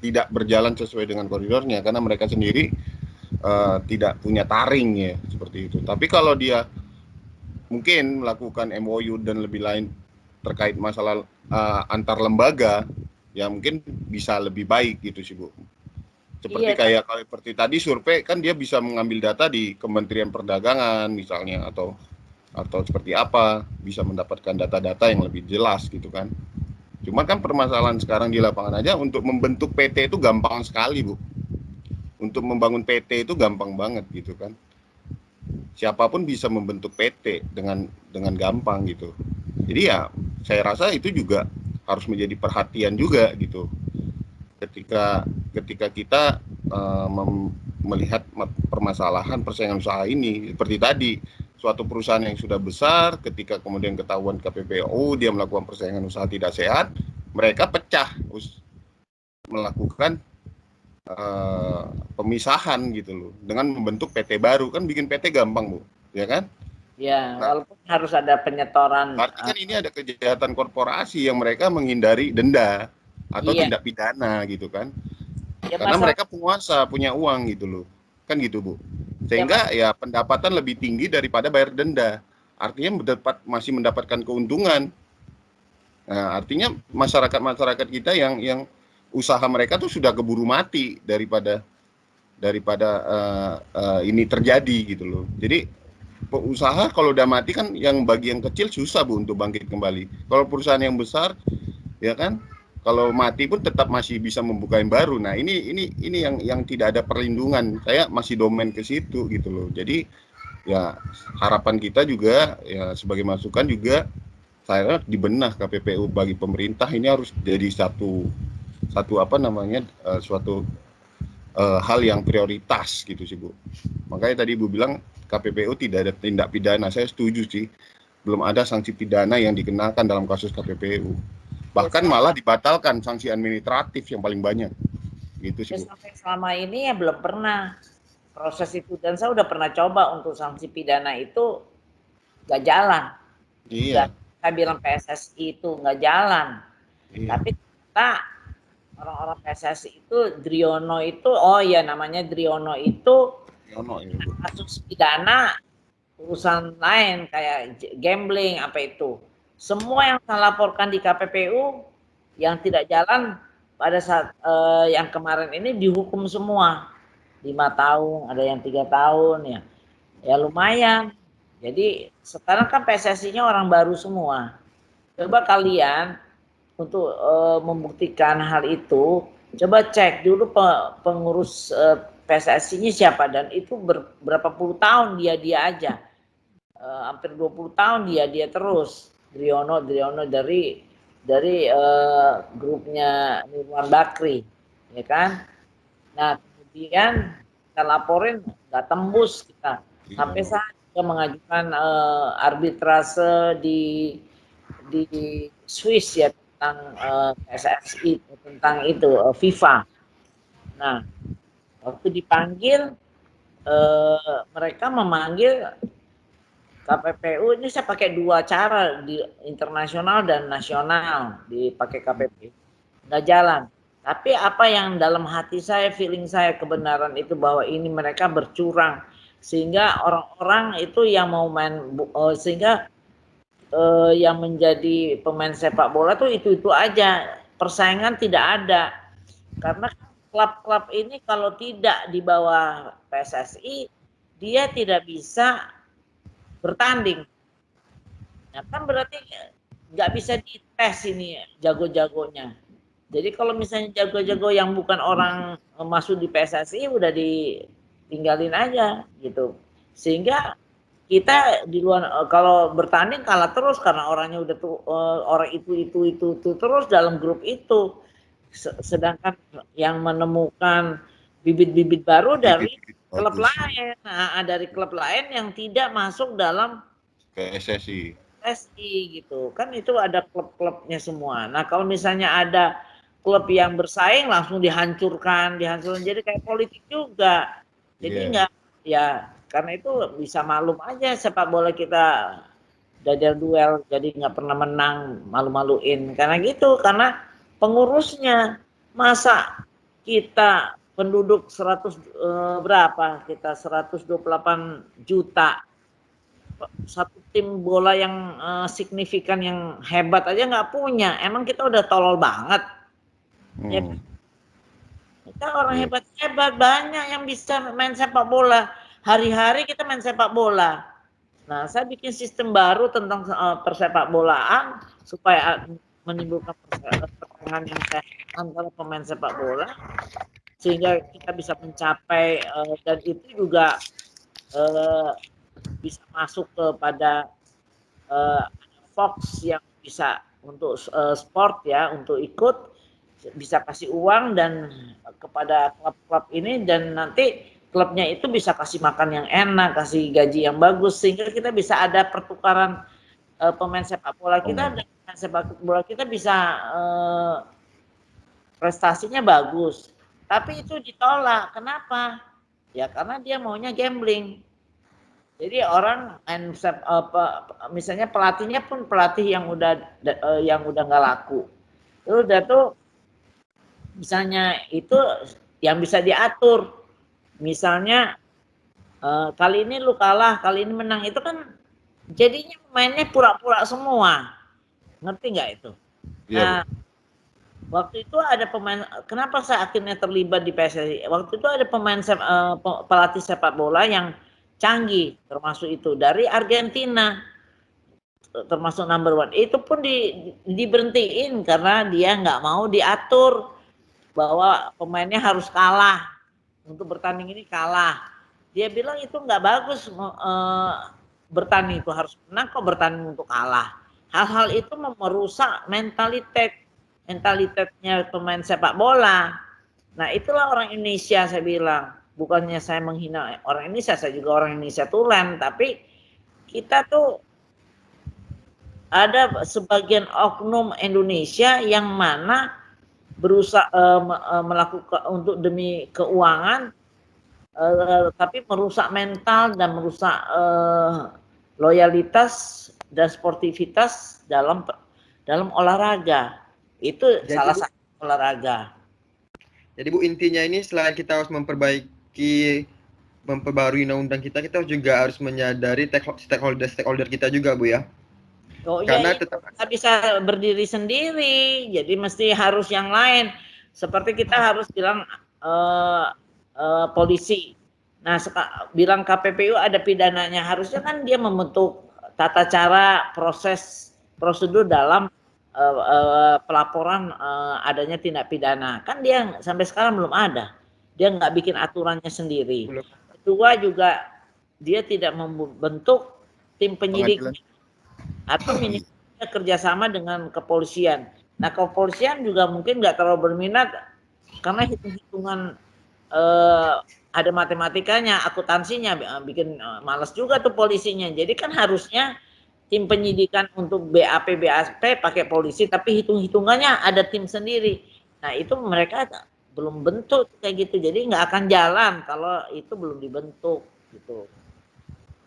tidak berjalan sesuai dengan koridornya karena mereka sendiri tidak punya taring ya seperti itu. Tapi kalau dia mungkin melakukan MOU dan lebih lain terkait masalah antar lembaga, ya mungkin bisa lebih baik gitu sih Bu. Seperti kayak kalau seperti tadi survei kan dia bisa mengambil data di Kementerian Perdagangan misalnya atau seperti apa, bisa mendapatkan data-data yang lebih jelas gitu kan. Cuma kan permasalahan sekarang di lapangan aja untuk membentuk PT itu gampang sekali Bu. Untuk membangun PT itu gampang banget gitu kan. Siapapun bisa membentuk PT dengan gampang gitu. Jadi ya saya rasa itu juga harus menjadi perhatian juga gitu. Ketika kita melihat permasalahan persaingan usaha ini seperti tadi, suatu perusahaan yang sudah besar ketika kemudian ketahuan KPPU dia melakukan persaingan usaha tidak sehat, mereka pecah melakukan pemisahan gitu loh dengan membentuk PT baru. Kan bikin PT gampang Bu, ya kan? Ya, walaupun harus ada penyetoran. Berarti kan ini ada kejahatan korporasi yang mereka menghindari denda atau tindak pidana gitu kan? Ya, karena mereka penguasa, punya uang gitu loh, kan gitu Bu. Sehingga ya pendapatan lebih tinggi daripada bayar denda. artinya masih mendapatkan keuntungan. Nah, artinya masyarakat kita yang usaha mereka tuh sudah keburu mati daripada ini terjadi gitu loh. Jadi usaha kalau udah mati kan yang bagi yang kecil susah Bu untuk bangkit kembali. Kalau perusahaan yang besar ya kan, kalau mati pun tetap masih bisa membuka yang baru. Nah, ini yang tidak ada perlindungan. Saya masih domain ke situ gitu loh. Jadi ya harapan kita juga ya sebagai masukan juga saya dibenah KPPU bagi pemerintah ini harus jadi satu apa namanya suatu hal yang prioritas gitu sih Bu. Makanya tadi Bu bilang KPPU tidak ada tindak pidana. Saya setuju sih. Belum ada sanksi pidana yang dikenakan dalam kasus KPPU. Bahkan malah dibatalkan sanksi administratif yang paling banyak. Gitu sih Bu. Sampai selama ini ya belum pernah proses itu, dan saya udah pernah coba untuk sanksi pidana itu nggak jalan. Iya. Saya bilang PSSI itu nggak jalan. Iya. Tapi kita orang-orang PSSI itu Driono itu, oh ya namanya Driono itu kasus pidana urusan lain kayak gambling apa itu. Semua yang saya laporkan di KPPU yang tidak jalan pada saat yang kemarin ini dihukum semua 5 tahun, ada yang 3 tahun ya lumayan. Jadi sekarang kan PSSI-nya orang baru semua. Coba kalian untuk membuktikan hal itu, coba cek dulu pengurus PSSI-nya siapa, dan itu berapa puluh tahun dia aja. Hampir 20 tahun dia terus. Driono dari grupnya Nirwan Bakri, ya kan? Nah, kemudian kita laporin nggak tembus kita. Sampai saat kita mengajukan arbitrase di Swiss ya tentang PSSI, tentang itu FIFA. Nah, waktu dipanggil mereka memanggil KPPU ini, saya pakai 2 cara di internasional dan nasional dipakai KPPU, nggak jalan. Tapi apa yang dalam hati saya, feeling saya kebenaran itu bahwa ini mereka bercurang sehingga orang-orang itu yang mau main sehingga yang menjadi pemain sepak bola tuh itu aja, persaingan tidak ada, karena klub-klub ini kalau tidak di bawah PSSI dia tidak bisa bertanding. Nah kan berarti nggak bisa dites ini jago-jagonya. Jadi kalau misalnya jago-jago yang bukan orang masuk di PSSI udah ditinggalin aja gitu. Sehingga kita di luar kalau bertanding kalah terus karena orangnya udah tuh orang itu terus dalam grup itu. Sedangkan yang menemukan bibit-bibit baru dari klub lain, dari klub lain yang tidak masuk dalam PSSI gitu kan, itu ada klub-klubnya semua. Nah kalau misalnya ada klub yang bersaing langsung dihancurkan, jadi kayak politik juga. Jadi enggak ya, karena itu bisa maklum aja sepak bola kita duel jadi nggak pernah menang, malu-maluin karena gitu, karena pengurusnya. Masa kita penduduk 100 berapa, kita 128 juta, satu tim bola yang signifikan yang hebat aja nggak punya, emang kita udah tolol banget. Ya, kita orang hebat-hebat banyak yang bisa main sepak bola, hari-hari kita main sepak bola. Nah saya bikin sistem baru tentang persepak bolaan supaya menimbulkan persaingan yang sehat antara pemain sepak bola sehingga kita bisa mencapai dan itu juga bisa masuk kepada Fox yang bisa untuk sport ya, untuk ikut bisa kasih uang dan kepada klub-klub ini, dan nanti klubnya itu bisa kasih makan yang enak, kasih gaji yang bagus sehingga kita bisa ada pertukaran pemain sepak bola kita dan sepak bola kita bisa prestasinya bagus. Tapi itu ditolak. Kenapa? Ya karena dia maunya gambling. Jadi orang misalnya pelatihnya pun pelatih yang udah nggak laku. Itu udah tuh misalnya itu yang bisa diatur. Misalnya kali ini lu kalah, kali ini menang, itu kan jadinya pemainnya pura-pura semua. Ngerti nggak itu? Iya, Nah, waktu itu ada pemain, kenapa saya akhirnya terlibat di PSSI? Waktu itu ada pelatih sepak bola yang canggih, termasuk itu dari Argentina, termasuk number one. Itu pun diberhentiin karena dia nggak mau diatur bahwa pemainnya harus kalah, untuk bertanding ini kalah. Dia bilang itu nggak bagus, bertanding itu harus menang, kok bertanding untuk kalah. Hal-hal itu merusak mentalitasnya pemain sepak bola. Nah itulah orang Indonesia, saya bilang. Bukannya saya menghina orang Indonesia, saya juga orang Indonesia tulen, tapi kita tuh ada sebagian oknum Indonesia yang mana berusaha melakukan untuk demi keuangan, tapi merusak mental dan merusak loyalitas dan sportivitas dalam olahraga. Itu Jadi, salah Bu, satu olahraga. jadi Bu, intinya ini selain kita harus memperbarui undang-undang kita juga harus menyadari stakeholder kita juga, Bu ya. Oh Karena iya, tetap kita bisa berdiri sendiri, jadi mesti harus yang lain. Seperti kita harus bilang polisi. Nah, bilang KPPU ada pidananya, harusnya kan dia membentuk tata cara prosedur dalam pelaporan adanya tindak pidana. Kan dia sampai sekarang belum ada. Dia nggak bikin aturannya sendiri. belum. Kedua juga dia tidak membentuk tim penyidik pengadilan. atau minimalnya kerjasama dengan kepolisian. Nah, kepolisian juga mungkin nggak terlalu berminat karena hitung-hitungan ada matematikanya, akuntansinya, bikin malas juga tuh polisinya. Jadi kan harusnya tim penyidikan untuk BAP pakai polisi, tapi hitung-hitungannya ada tim sendiri. Nah itu mereka belum bentuk kayak gitu, jadi nggak akan jalan kalau itu belum dibentuk gitu.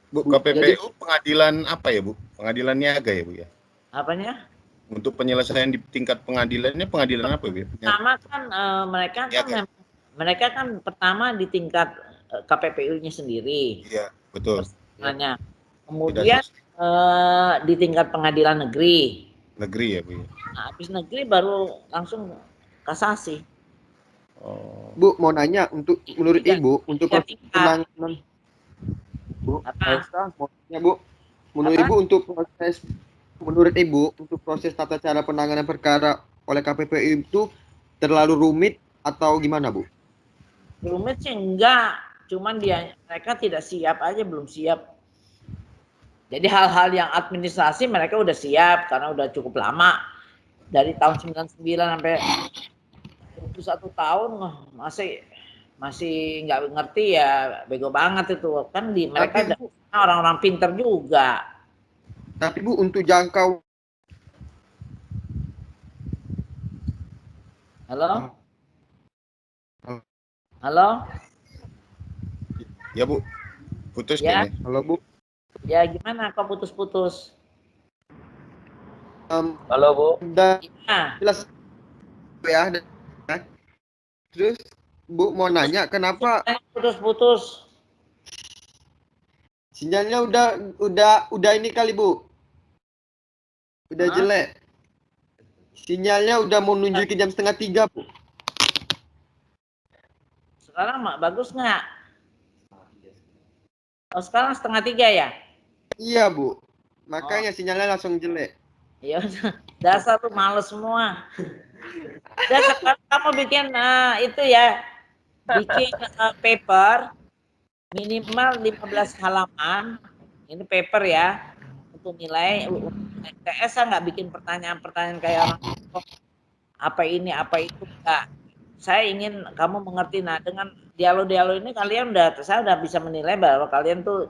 Bu, Bu, jadi KPPU pengadilan apa ya, Bu? Pengadilan niaga ya, Bu ya? Apanya? Untuk penyelesaian di tingkat pengadilannya pengadilan apa, Bu? Pertama kan Niaga. mereka kan pertama di tingkat KPPU-nya sendiri. Iya, betul. Pertanyaannya. Tidak Kemudian di tingkat pengadilan negeri. negeri ya, Bu. Nah, habis negeri baru langsung kasasi. Oh. Bu mau nanya, menurut Tiga- Ibu untuk tiga proses tingkat. penanganan, Bu, Apa? mau nanya, Bu, menurut Apa? Ibu untuk proses tata cara penanganan perkara oleh KPPU itu terlalu rumit atau gimana, Bu? Rumit sih enggak, cuman mereka tidak siap aja, belum siap. Jadi hal-hal yang administrasi mereka udah siap karena udah cukup lama. Dari tahun 99 sampai 21 tahun masih nggak ngerti ya, bego banget itu. Kan mereka orang-orang pinter juga. Tapi Bu, untuk jangkau Halo? Halo? Ya, Bu. Putus Ya. kayaknya. halo Bu, Ya gimana kok putus-putus? Halo, Bu. udah Ya. jelas ya. Terus Bu mau nanya kenapa Putus-putus. sinyalnya udah ini kali, Bu. Udah Hah? jelek. Sinyalnya udah mau nunjukin jam 2:30, Bu. Sekarang bagus nggak? Oh sekarang 2:30 ya? Iya, Bu. Makanya sinyalnya langsung jelek. Ya dasar tuh males semua. Dan sekarang kamu bikin itu ya, bikin paper minimal 15 halaman. Ini paper ya untuk nilai UTS. Saya nggak bikin pertanyaan-pertanyaan kayak orang apa ini apa itu enggak. Saya ingin kamu mengerti. Nah dengan dialog-dialog ini saya udah bisa menilai bahwa kalian tuh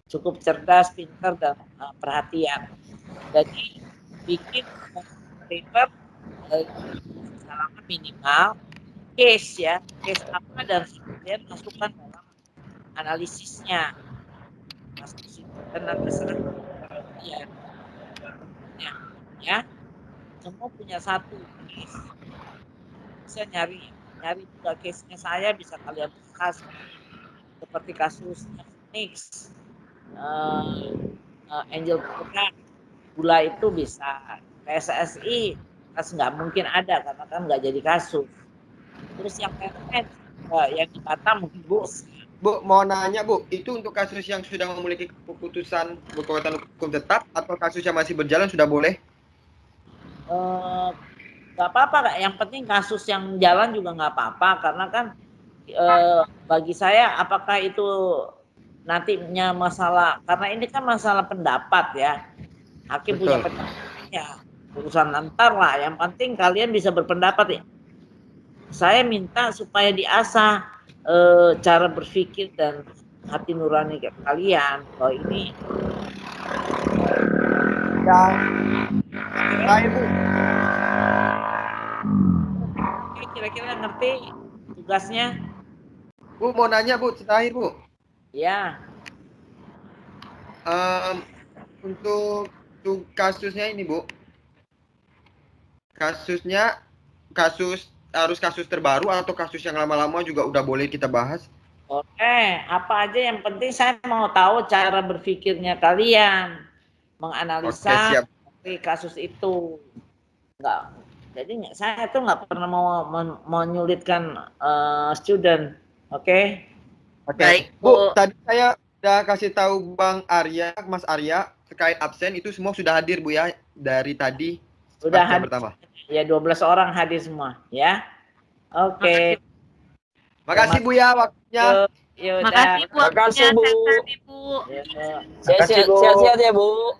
cukup cerdas, pintar dan perhatian. Jadi bikin paper halaman minimal case ya, case apa dan kemudian masukkan dalam analisisnya. Dan nanti serah ya. Semua punya satu case. Bisa nyari juga case-nya saya, bisa kalian bahas seperti kasusnya Phoenix, Angel Program gula itu bisa. PSSI nggak mungkin ada karena kan nggak jadi kasus. Terus yang lain yang di Batam mungkin bos. Bu, mau nanya Bu, itu untuk kasus yang sudah memiliki keputusan berkekuatan hukum tetap atau kasus yang masih berjalan sudah boleh? Nggak apa-apa, Kak. Yang penting kasus yang jalan juga nggak apa-apa karena kan bagi saya apakah itu nantinya masalah, karena ini kan masalah pendapat ya. Hakim punya pendapatnya, urusan antar lah. Yang penting kalian bisa berpendapat ya. Saya minta supaya diasah cara berpikir dan hati nurani kalian. Kalau ini Yang lain Bu, kira-kira ngerti tugasnya? Bu mau nanya Bu, terakhir Bu. Ya. Untuk kasusnya ini Bu, kasusnya harus kasus terbaru atau kasus yang lama-lama juga udah boleh kita bahas? Oke, apa aja yang penting saya mau tahu cara berpikirnya kalian menganalisa kasus itu. Enggak. Jadi saya tuh nggak pernah mau menyulitkan student. Oke. Baik, Bu. Tadi saya udah kasih tahu Bang Arya, Mas Arya terkait absen itu semua sudah hadir Bu ya dari tadi. Sudah hadir. Pertama. Ya 12 orang hadir semua ya. Oke. Makasih Bu ya waktunya. Yaudah. Makasih Bu. Makasih Bu. Ya. Sehat-sehat ya Bu.